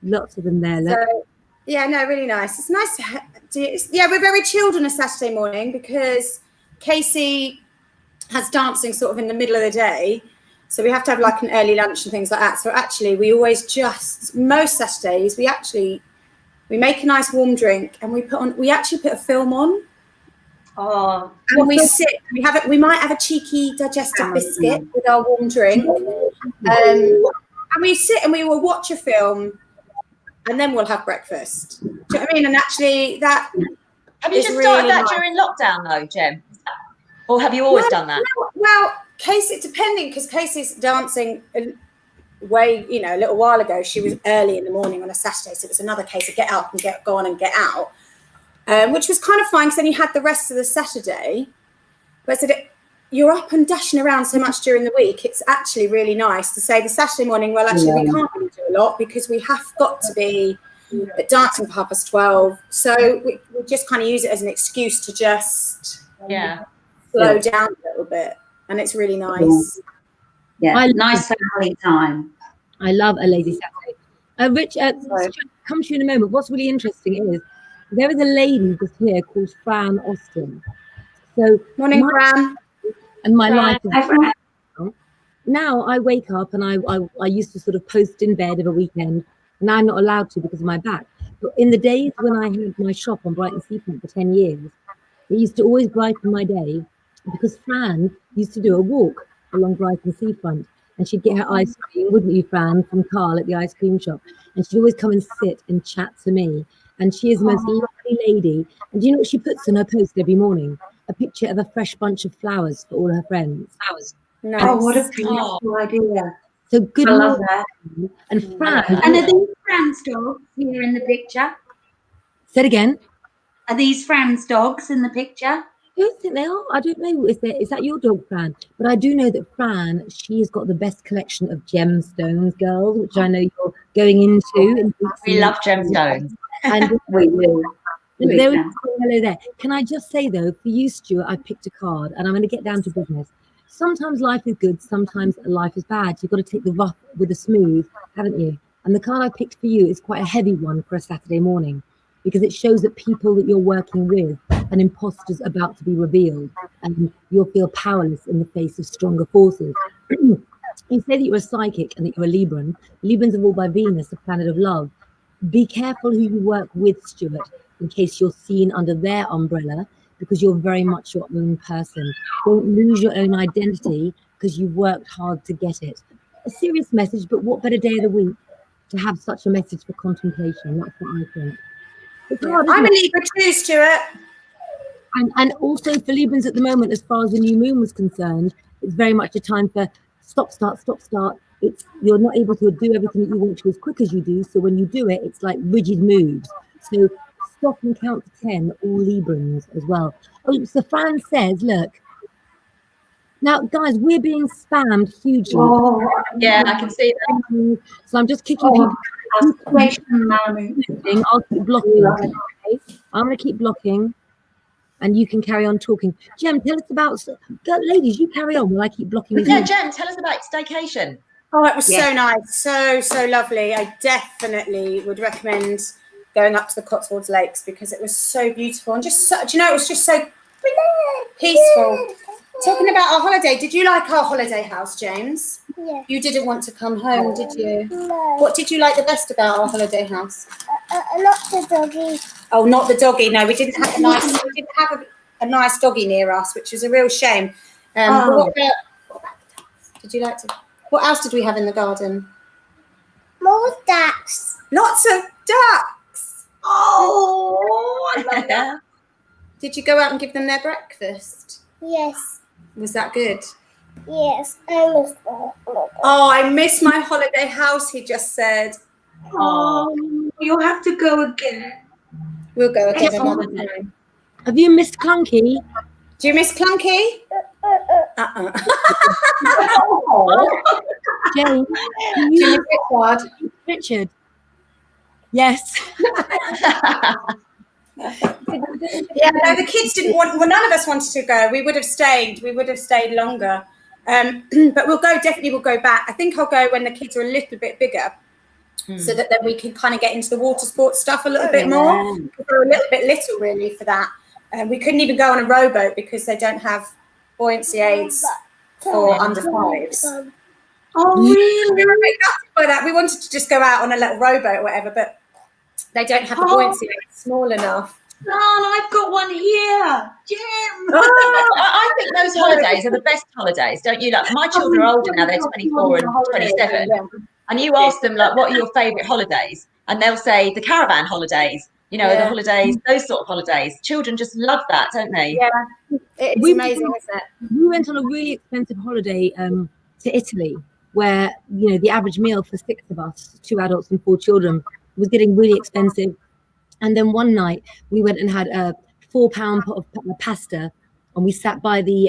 lots of them there. So, yeah, no, really nice. It's nice to yeah, we're very chilled on a Saturday morning because Casey has dancing sort of in the middle of the day. So we have to have like an early lunch and things like that. So actually we always most Saturdays, we make a nice warm drink and we actually put a film on. Oh, and we sit, we might have a cheeky digestive biscuit with our warm drink. And we sit and we will watch a film and then we'll have breakfast. Do you know what I mean? And actually that have you just started that during lockdown though, Jem? Or have you always done that? Well, Casey, depending, because Casey's dancing a little while ago. She was early in the morning on a Saturday, so it was another case of get up and go on and get out, which was kind of fine because then you had the rest of the Saturday. But I said, you're up and dashing around so much during the week. It's actually really nice to say the Saturday morning, well, actually, we can't really do a lot because we have got to be at dancing for 12:30. So we just kind of use it as an excuse to just slow down a little bit. And it's really nice. Yeah, nice family time. I love a lazy Saturday. Rich, come to you in a moment. What's really interesting is there is a lady just here called Fran Austin. So morning, Fran. And my life is now I wake up and I used to sort of post in bed of a weekend. Now I'm not allowed to because of my back. But in the days when I had my shop on Brighton Seafront for 10 years, it used to always brighten my day because Fran used to do a walk along Brighton Seafront and she'd get her ice cream, wouldn't you, Fran, from Carl at the ice cream shop. And she'd always come and sit and chat to me. And she is the most lovely lady. And do you know what she puts on her post every morning? A picture of a fresh bunch of flowers for all her friends. Flowers. Nice. Oh, what a beautiful idea. So good I love morning. that. And Fran. And are these Fran's dogs here in the picture? Say it again. Are these Fran's dogs in the picture? don't think they are. I don't know. Is that your dog, Fran? But I do know that Fran, she has got the best collection of gemstones, girls, which I know you're going into. We love gemstones. And We will. there is hello there. Can I just say though, for you, Stuart, I picked a card, and I'm going to get down to business. Sometimes life is good, sometimes life is bad. You've got to take the rough with the smooth, haven't you? And the card I picked for you is quite a heavy one for a Saturday morning, because it shows that people that you're working with, an imposter's about to be revealed, and you'll feel powerless in the face of stronger forces. You say that you're a psychic and that you're a Libran. Librans are ruled by Venus, the planet of love. Be careful who you work with, Stuart, in case you're seen under their umbrella, because you're very much your own person. Don't lose your own identity because you worked hard to get it. A serious message, but what better day of the week to have such a message for contemplation? That's what I think. It's hard, I'm a isn't it? Libra too, Stuart. And also for Librans at the moment, as far as the new moon was concerned, it's very much a time for stop, start, stop, start. You're not able to do everything that you want to as quick as you do. So when you do it, it's like rigid moves. So stop and count to 10, all Librans as well. Oh, so Fran says, look, now guys, we're being spammed hugely. Oh, Yeah, I can see that. So I'm just kicking people. I'll keep blocking. Okay? I'm going to keep blocking. And you can carry on talking. Jem, tell us about, ladies, you carry on while I keep blocking these. Yeah, Jem, tell us about staycation. Oh, it was so nice. So lovely. I definitely would recommend going up to the Cotswolds Lakes because it was so beautiful and just so, do you know, it was just so peaceful. Talking about our holiday, did you like our holiday house, James? Yeah. You didn't want to come home, did you? No. What did you like the best about our holiday house? Not the doggy. Oh, not the doggy. No, we didn't have a nice doggy near us, which is a real shame. But what about did you like to? What else did we have in the garden? More ducks. Lots of ducks. Oh, I love that. Did you go out and give them their breakfast? Yes. Was that good? Yes. I miss that. Oh, I miss my holiday house, he just said. Oh, you'll have to go again. We'll go again another time. Have you missed Clunky? Do you miss Clunky? Jane, Do you miss Richard? Richard? Yes. Yeah, no, the kids didn't want. Well, none of us wanted to go. We would have stayed. We would have stayed longer. But we'll go back. I think I'll go when the kids are a little bit bigger, so that then we can kind of get into the water sports stuff a little bit more. We're a little bit little, really, for that. We couldn't even go on a rowboat because they don't have buoyancy aids for under fives. Oh, really? We were a bit gutted by that. We wanted to just go out on a little rowboat or whatever, but they don't have the buoyancy aids small enough. Son, I've got one here. Jim. I think those holidays are the best holidays, don't you? Like, my children are older now; they're 24 and 27. And you ask them, like, what are your favourite holidays? And they'll say the caravan holidays. You know, the holidays, those sort of holidays. Children just love that, don't they? Yeah, it's amazing, isn't it? We went on a really expensive holiday to Italy, where, you know, the average meal for 6 of us, 2 adults and 4 children, was getting really expensive. And then one night we went and had a £4 pot of pasta, and we sat by the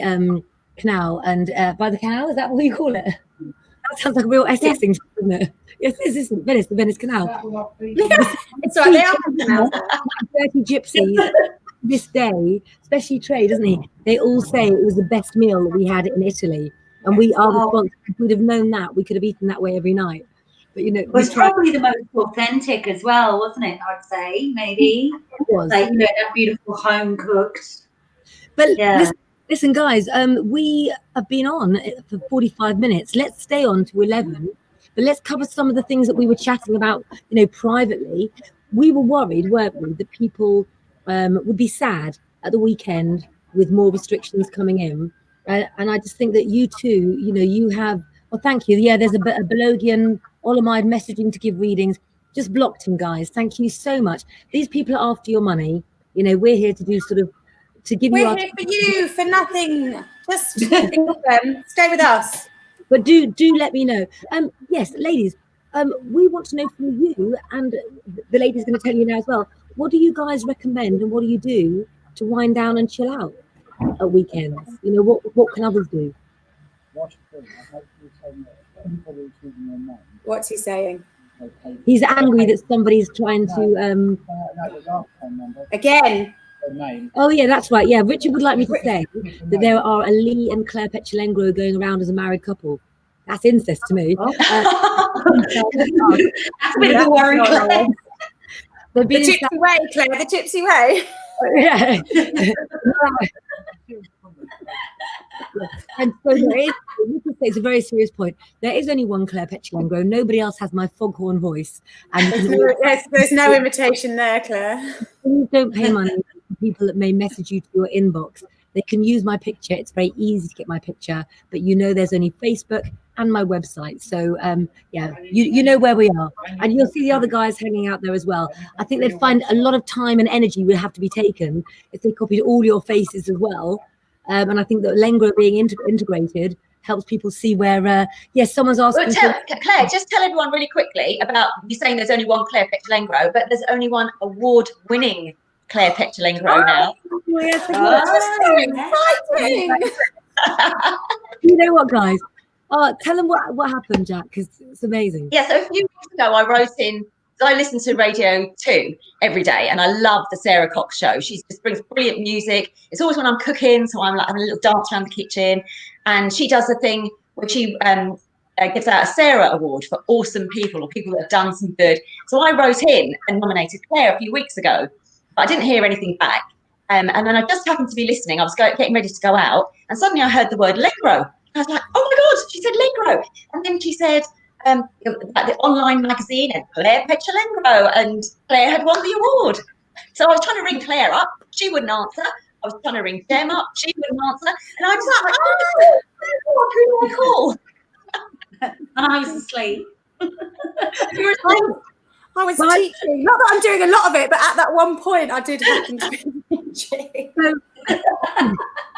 canal. And by the canal, is that what you call it? That sounds like a real Essex thing, doesn't it? Yes, this is Venice, the Venice Canal. It's right, they are dirty gypsies. This day, especially Trey, doesn't he? They all say it was the best meal that we had in Italy, and we are responsible. If we'd have known that, we could have eaten that way every night. But you know, It was probably the most authentic as well, wasn't it? I'd say maybe it was. like, you know, that beautiful home cooked. But listen, guys, we have been on for 45 minutes. Let's stay on to 11. But let's cover some of the things that we were chatting about, you know, privately. We were worried, weren't we, that people would be sad at the weekend with more restrictions coming in. And I just think that you too, you know, you have, well, thank you. Yeah, there's a Bologian Olamide messaging to give readings. Just blocked him, guys. Thank you so much. These people are after your money. You know, we're here to do sort of, to give you. We're here for you, for nothing. Just ignore them. Stay with us. But do let me know. Yes, ladies, we want to know from you, and the lady's going to tell you now as well. What do you guys recommend, and what do you do to wind down and chill out? at weekends? You know, what can others do? Watch the film. I hope you're saying that anybody who's using your name. What's he saying? He's angry that somebody's trying to. No, the last time number. Again. Their name. Oh yeah, that's right. Yeah, Richard would like me to say that there are a Lee and Claire Petulengro going around as a married couple. That's incest to me. That's a bit of a worry, Claire. They've The been gypsy way, Claire, the gypsy way. yeah. And so there is, it's a very serious point. There is only one Claire Petulengro. Nobody else has my foghorn voice. And There's no imitation there, Claire. please don't pay money to people that may message you to your inbox. They can use my picture. It's very easy to get my picture, but you know there's only Facebook and my website. So yeah, you know where we are. And you'll see the other guys hanging out there as well. I think they'd find a lot of time and energy would have to be taken if they copied all your faces as well. And I think that Lengro being integrated helps people see where, yes, someone's asking. Claire, just tell everyone really quickly about you saying there's only one Claire Petulengro, but there's only one award-winning Claire Petulengro now. Yes, Exciting. you know what, guys? Tell them what happened, Jack, because it's amazing. Yeah, so a few weeks ago, I wrote in. I listen to Radio 2 every day, and I love the Sarah Cox show. She just brings brilliant music. It's always when I'm cooking, so I'm like having a little dance around the kitchen. And she does a thing where she gives out a Sarah Award for awesome people or people that have done some good. So I wrote in and nominated Claire a few weeks ago, but I didn't hear anything back. And then I just happened to be listening. I was getting ready to go out, and suddenly I heard the word Lengro. I was like, oh my God, she said Lengro. And then she said, the online magazine and Claire Petulengro, and Claire had won the award. So I was trying to ring Claire up, she wouldn't answer. I was trying to ring Jem up, she wouldn't answer, and I was like, oh, who do I call? And I was asleep. You were asleep. I was teaching. Not that I'm doing a lot of it, but at that one point, I did happen to be teaching. So,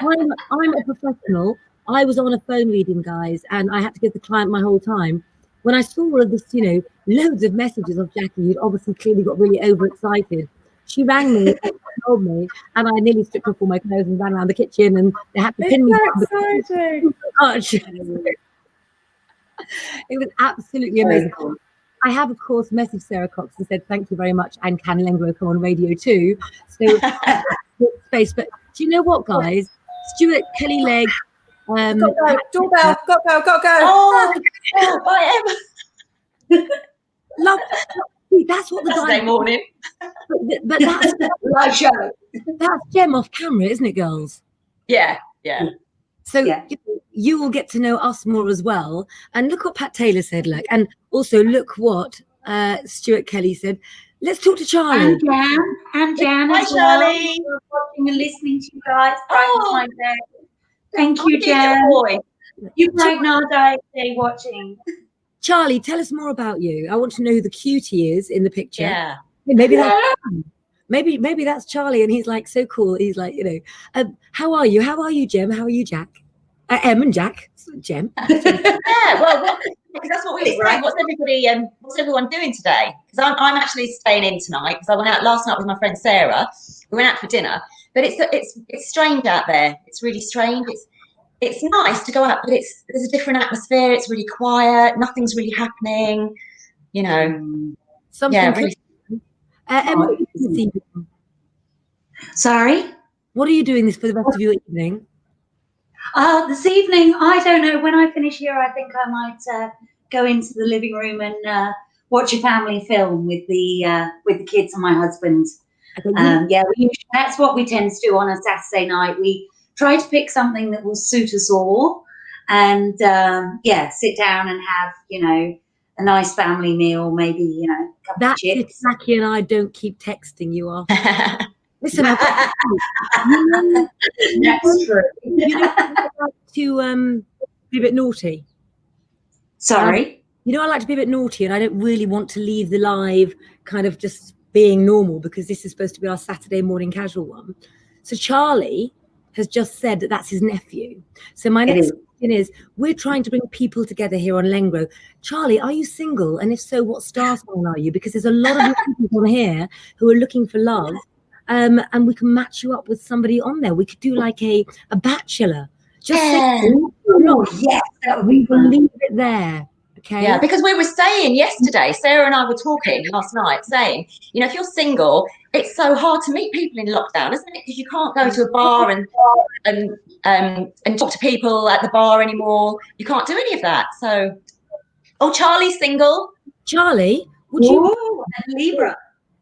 I'm a professional. I was on a phone reading, guys, and I had to give the client my whole time. When I saw all of this, loads of messages of Jackie, who'd obviously clearly got really overexcited, she rang me and told me, and I nearly stripped off all my clothes and ran around the kitchen, and they had to pin me down. It was absolutely amazing. I have, of course, messaged Sarah Cox and said, thank you very much, and can Lengro come on Radio 2? So, space. But do you know what, guys? Stuart Kelly Legg. Doorbell, gotta go. Oh, bye, Em. Love. That's what the Saturday guy. morning. But that's Live show. that's Jem off camera, isn't it, girls? Yeah. So Yeah. you will get to know us more as well. And look what Pat Taylor said, look. And also look what Stuart Kelly said. Let's talk to Charlie. And Jan Hi, as well. Charlie. For watching and listening to you guys. Oh. My day. Thank Oh, you, dear Jan. boy. You brighten our day watching. Charlie, tell us more about you. I want to know who the cutie is in the picture. Yeah. Maybe that's Charlie, and he's like so cool. He's like, how are you? How are you, Jem? How are you, Jack? Em and Jack. Jem. Yeah, well, because that's what we were saying. What's everyone doing today? Because I'm actually staying in tonight because I went out last night with my friend Sarah. We went out for dinner, but it's strange out there. It's really strange. It's nice to go out, but there's a different atmosphere. It's really quiet. Nothing's really happening. Something. Yeah, really. Emma, what are you doing this evening? Sorry? What are you doing this for the rest of your evening? This evening, I don't know. When I finish here, I think I might go into the living room and watch a family film with the kids and my husband. That's what we tend to do on a Saturday night. We try to pick something that will suit us all, and sit down and have a nice family meal. Maybe a couple of chips. That's if Jackie and I don't keep texting you off. Listen, That's true. To be a bit naughty. Sorry. I like to be a bit naughty, and I don't really want to leave the live kind of just being normal because this is supposed to be our Saturday morning casual one. So Charlie has just said that that's his nephew. So my next question is, we're trying to bring people together here on Lengro. Charlie, are you single? And if so, what star sign are you? Because there's a lot of people on here who are looking for love. and we can match you up with somebody on there. We could do like a bachelor. Just Yeah. Yes, that would we be will fun. leave it there. Okay. Yeah, because we were saying yesterday, Sarah and I were talking last night, saying, you know, if you're single, it's so hard to meet people in lockdown, isn't it? Because you can't go to a bar and talk to people at the bar anymore. You can't do any of that. So, oh, Charlie's single. Charlie, would you, Ooh, and Libra.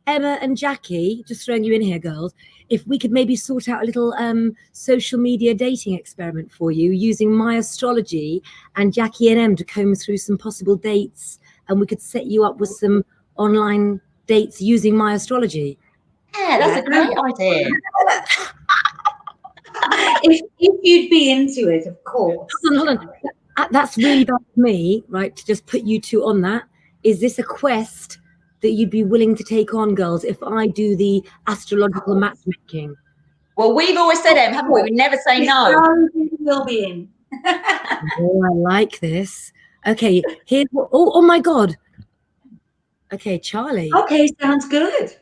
Emma and Jackie, just throwing you in here, girls, if we could maybe sort out a little social media dating experiment for you using my astrology and Jackie and Em to comb through some possible dates, and we could set you up with some online dates using my astrology. Yeah, that's a great idea. If you'd be into it, of course. Hold on. That's really bad for me, right? To just put you two on that. Is this a quest that you'd be willing to take on, girls, if I do the astrological matchmaking? Well, we've always said, Em, haven't we? We never say no. We'll be in. Oh, I like this. Okay, here. Oh my God. Okay, Charlie. Okay, sounds good.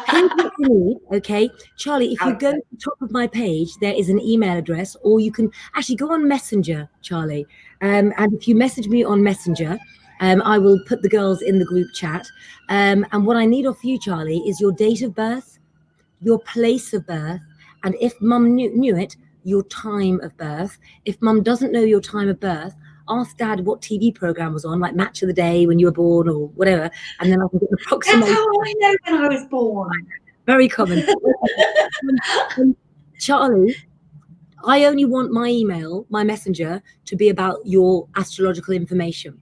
Here's what you need, okay? Charlie, if you go to the top of my page, there is an email address, or you can actually go on Messenger, Charlie. And if you message me on Messenger, I will put the girls in the group chat. And what I need off you, Charlie, is your date of birth, your place of birth, and if mum knew it, your time of birth. If mum doesn't know your time of birth, ask dad what TV program was on, like Match of the Day when you were born or whatever, and then I can get an approximation. That's how I know when I was born. Very common. Charlie, I only want my email, my messenger, to be about your astrological information.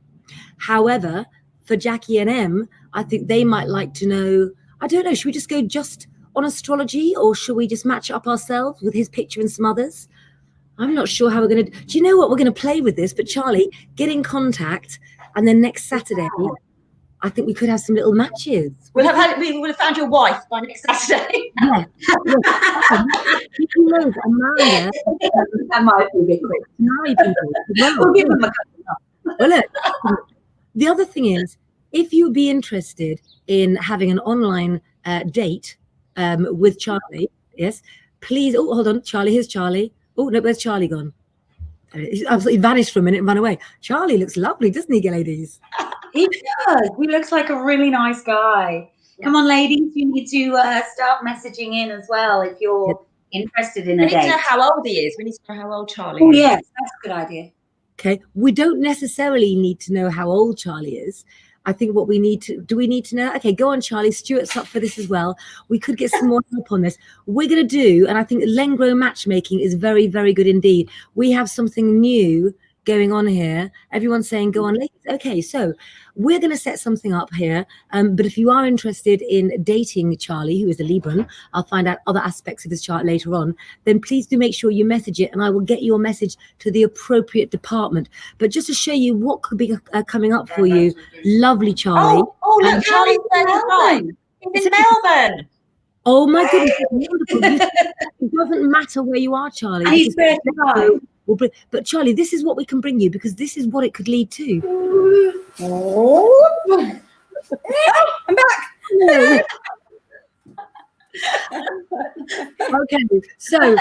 However, for Jackie and Em, I think they might like to know, I don't know, should we just go just on astrology, or should we just match up ourselves with his picture and some others? I'm not sure how we're going to, do you know what, we're going to play with this, but Charlie, get in contact, and then next Saturday, I think we could have some little matches. We will have found your wife by next Saturday. Yeah. You know, Amanda, That might be a bit quick. marry people. We'll give them a Well, look, the other thing is, if you would be interested in having an online date with Charlie, yes, please. Oh, hold on, Charlie. Here's Charlie. Oh no, where's Charlie gone? He's absolutely vanished for a minute and run away. Charlie looks lovely, doesn't he, ladies? He does. He looks like a really nice guy. Come on, ladies, you need to start messaging in as well if you're interested in We a need to date. know how old he is. We need to know how old Charlie Oh, is. yes, that's a good idea. Okay, we don't necessarily need to know how old Charlie is. I think what we need to, do we need to know? Okay, go on, Charlie. Stuart's up for this as well. We could get some more help on this. We're going to do, and I think Lengro matchmaking is very, very good indeed. We have something new going on here. Everyone's saying go on, ladies. Okay, so we're going to set something up here. But if you are interested in dating Charlie, who is a Libran, I'll find out other aspects of his chart later on, then please do make sure you message it, and I will get your message to the appropriate department. But just to show you what could be coming up for you, lovely Charlie. Oh, look, Charlie's 35. He's in Melbourne. Oh my goodness, that's wonderful. It doesn't matter where you are, Charlie. And he's because 35. but Charlie, this is what we can bring you, because this is what it could lead to. I'm back. Okay, so we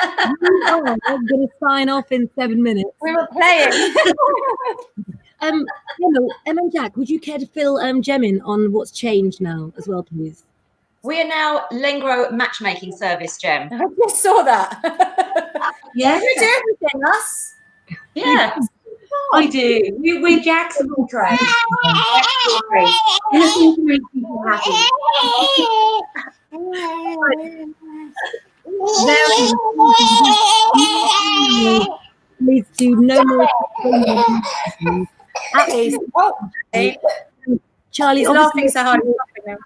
are going to sign off in 7 minutes. We were playing. Emma and Jack, would you care to fill Jem in on what's changed now as well, please? We are now Lengro matchmaking service, Jem. I just saw that. Yes, You do everything, us. Yeah. I do. We're Jack's of all trades. Anything to make people happy. Leads to no more. At least, Charlie, He's obviously- laughing so hard. He's laughing now.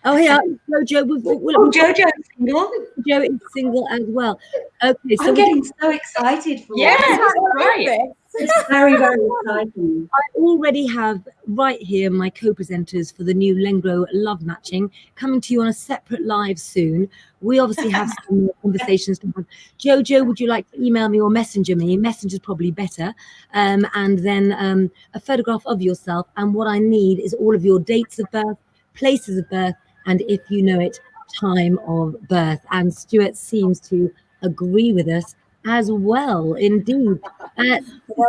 Oh, yeah, Jojo. Oh, Jojo's single. Joe is single as well. Okay, so I'm getting so excited for Yeah, it. that's great. It's very, very exciting. I already have right here my co-presenters for the new Lengro Love Matching coming to you on a separate live soon. We obviously have some more conversations to have. Jojo, would you like to email me or messenger me? Messenger's probably better. And then a photograph of yourself. And what I need is all of your dates of birth, places of birth, and if you know it, time of birth. And Stuart seems to agree with us as well, indeed. There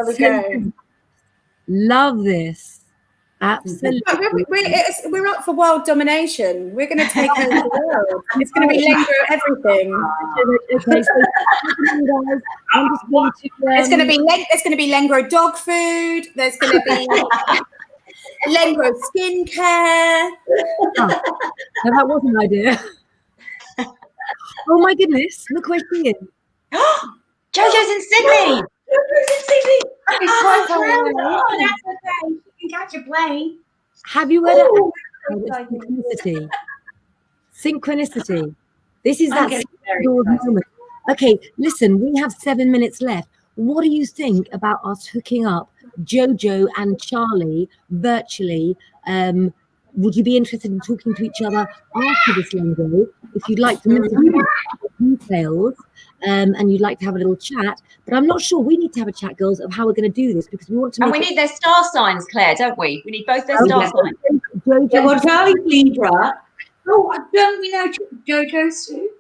we go. Love this. Absolutely. We're up for world domination. We're going to take over the world. It's going to be Lengro everything. Okay, so guys, I'm just going to. There's going to be Lengro dog food. There's going to be Lengro skincare. Oh, no, that was an idea. Oh my goodness! Look where she is. Jojo's in Sydney. Jojo's in Sydney. Oh, that's okay. You can catch a plane. Have you heard of synchronicity? Synchronicity. This is that moment. Okay, listen, we have 7 minutes left. What do you think about us hooking up Jojo and Charlie virtually? Would you be interested in talking to each other after this Lengro? If you'd like to message me details and you'd like to have a little chat, but I'm not sure. We need to have a chat, girls, of how we're going to do this because we want to. And we need their star signs, Claire, don't we? We need both their star signs. Jojo, Yeah, well, Charlie's Libra. Oh, don't we know Jojo's too?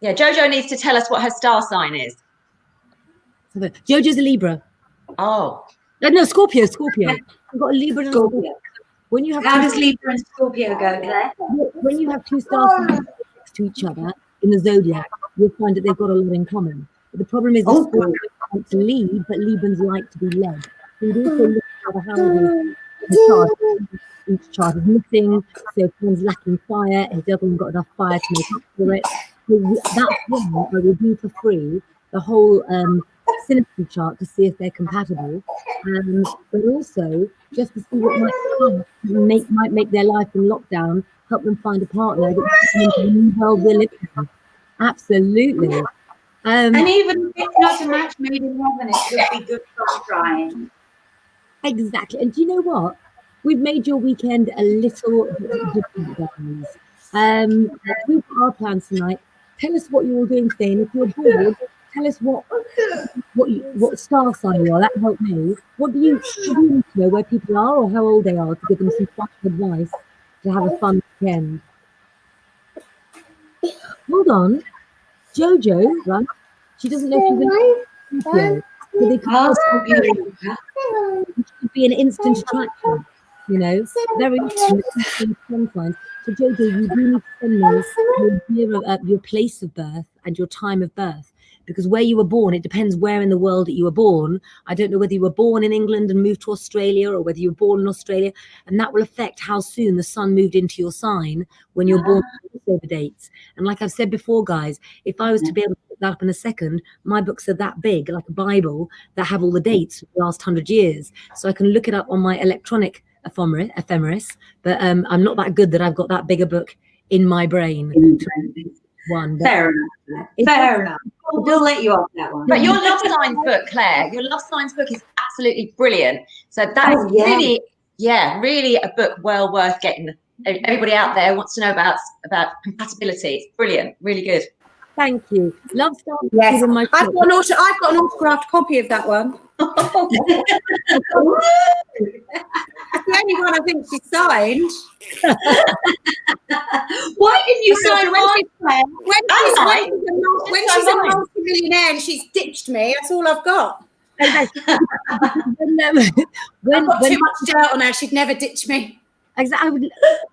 Yeah, Jojo needs to tell us what her star sign is. Jojo's a Libra. Oh. No, Scorpio. We've got a Libra and a Scorpio. When you have How does Libra and Scorpio go there? When you have two star signs next to each other in the zodiac, you'll find that they've got a lot in common. But the problem is, Scorpio want to lead, but Librans like to be led. So you'd also look at the houses. The chart, each chart is missing. So if one's lacking fire, his other one got enough fire to make up for it. So that's why I will do for free the whole synastry chart to see if they're compatible, but also just to see what might make their life in lockdown, help them find a partner that into the new world we're living in. Absolutely. And even if it's not a match made in heaven, it could be good for trying. Exactly. And do you know what? We've made your weekend a little bit different, guys. We've got our plans tonight. Tell us what you're all doing today, and if you're bored, tell us what star sign you are. That helped me. What do you need to know where people are or how old they are to give them some fun advice to have a fun weekend? Hold on. Jojo, right? She doesn't know if she's going to so they could be an instant attraction, you know, very instant signs. So Jojo, you do need to send me your place of birth and your time of birth. Because where you were born, it depends where in the world that you were born. I don't know whether you were born in England and moved to Australia or whether you were born in Australia. And that will affect how soon the sun moved into your sign when you're born over dates. And like I've said before, guys, if I was to be able to put that up in a second, my books are that big, like a Bible, that have all the dates for the last 100 years. So I can look it up on my electronic ephemeris. But I'm not that good that I've got that big a book in my brain. Fair enough. Fair enough. We'll let you off that one. But your love signs book, Claire, your love signs book is absolutely brilliant. So that is really a book well worth getting. Everybody out there wants to know about compatibility. It's brilliant, really good. Thank you. Love signs. Yes, I've got an autographed copy of that one. It's the only one I think she signed. Why didn't you sign mine? When she's a multi-millionaire and she's ditched me, that's all I've got. I've got too much dirt on her. She'd never ditch me. Exactly.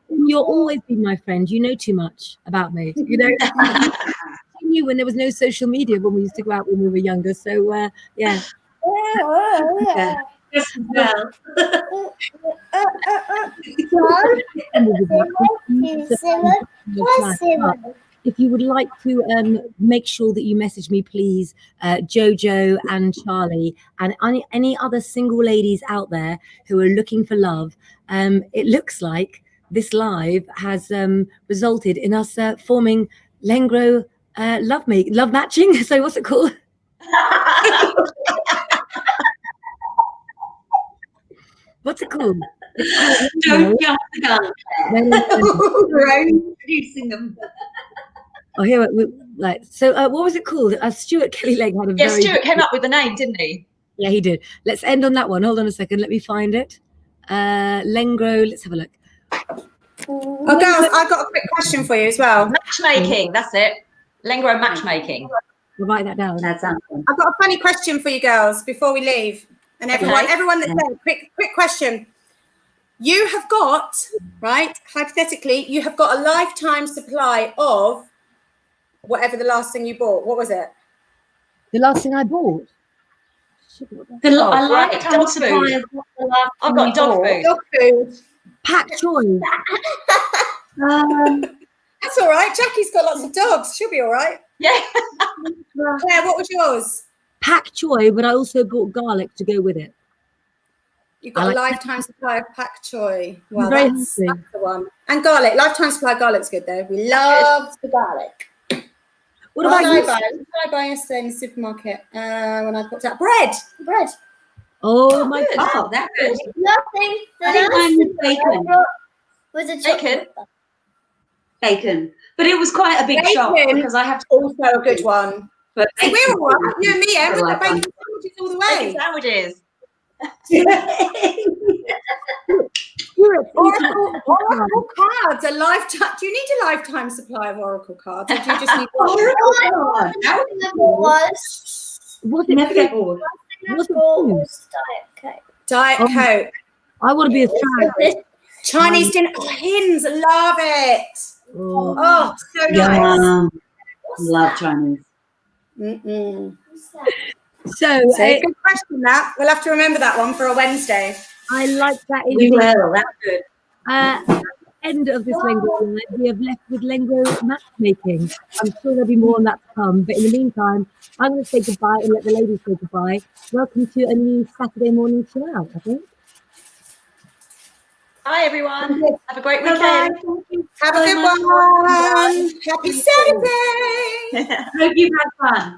You'll always be my friend. You know too much about me. You know. I knew when there was no social media when we used to go out when we were younger. So yeah. If you would like to make sure that you message me, please, Jojo and Charlie and any other single ladies out there who are looking for love. It looks like this live has resulted in us forming Lengro love matching. So what's it called? What's it called? Don't jump the gun. We're only introducing them. Oh, here like so. What was it called? Stuart Kelly Lake had a very. Stuart came up with the name, didn't he? Yeah, he did. Let's end on that one. Hold on a second. Let me find it. Lengro. Let's have a look. Oh, girls, I've got a quick question for you as well. Matchmaking, that's it. Lengro matchmaking. We'll write that down. That sounds fun. I've got a funny question for you girls before we leave. And everyone that's there, quick question. You have got, right, hypothetically, you have got a lifetime supply of whatever the last thing you bought. What was it? The last thing I bought. A right, lifetime dog supply food. of what the last I've thing got you dog bought. food. Dog food. Pak choy. That's all right. Jackie's got lots of dogs. She'll be all right. Yeah. Claire, what was yours? Pak choy, but I also bought garlic to go with it. You've got a lifetime supply of pak choy. Well, Very that's healthy. the one. And garlic. Lifetime supply of garlic's good though. We love the garlic. What about you? What did I buy yesterday in the supermarket when I popped out? Bread. Oh my good. God. Oh, that's good. Nothing. I think mine was bacon. Was a Bacon? chocolate. Bacon. But it was quite a big shock Bacon. because I have to. Also a good one. But See, we're all right. You and me, Em. We've got Bacon. bacon sandwiches all the Bacon way. sandwiches. Oracle cards, a lifetime. Do you need a lifetime supply of Oracle cards, or do you just need one? Was Was it Never get food? bored. Was it food? Diet Diet Oh. Coke. I want to be a fan. Coke. Chinese dinner. Hins, love it. Oh, Oh, so nice. Yum. Love Chinese. Mm-mm. so So good question, that. We'll have to remember that one for a Wednesday. I like that. We will. That's good. At the end of this Lengro Live, we have left with Lengro matchmaking. I'm sure there'll be more on that to come. But in the meantime, I'm going to say goodbye and let the ladies say goodbye. Welcome to a new Saturday morning chill out, I think. Hi, everyone. Have a great Bye-bye. weekend. Have a good one. Happy Saturday. Hope you've had fun.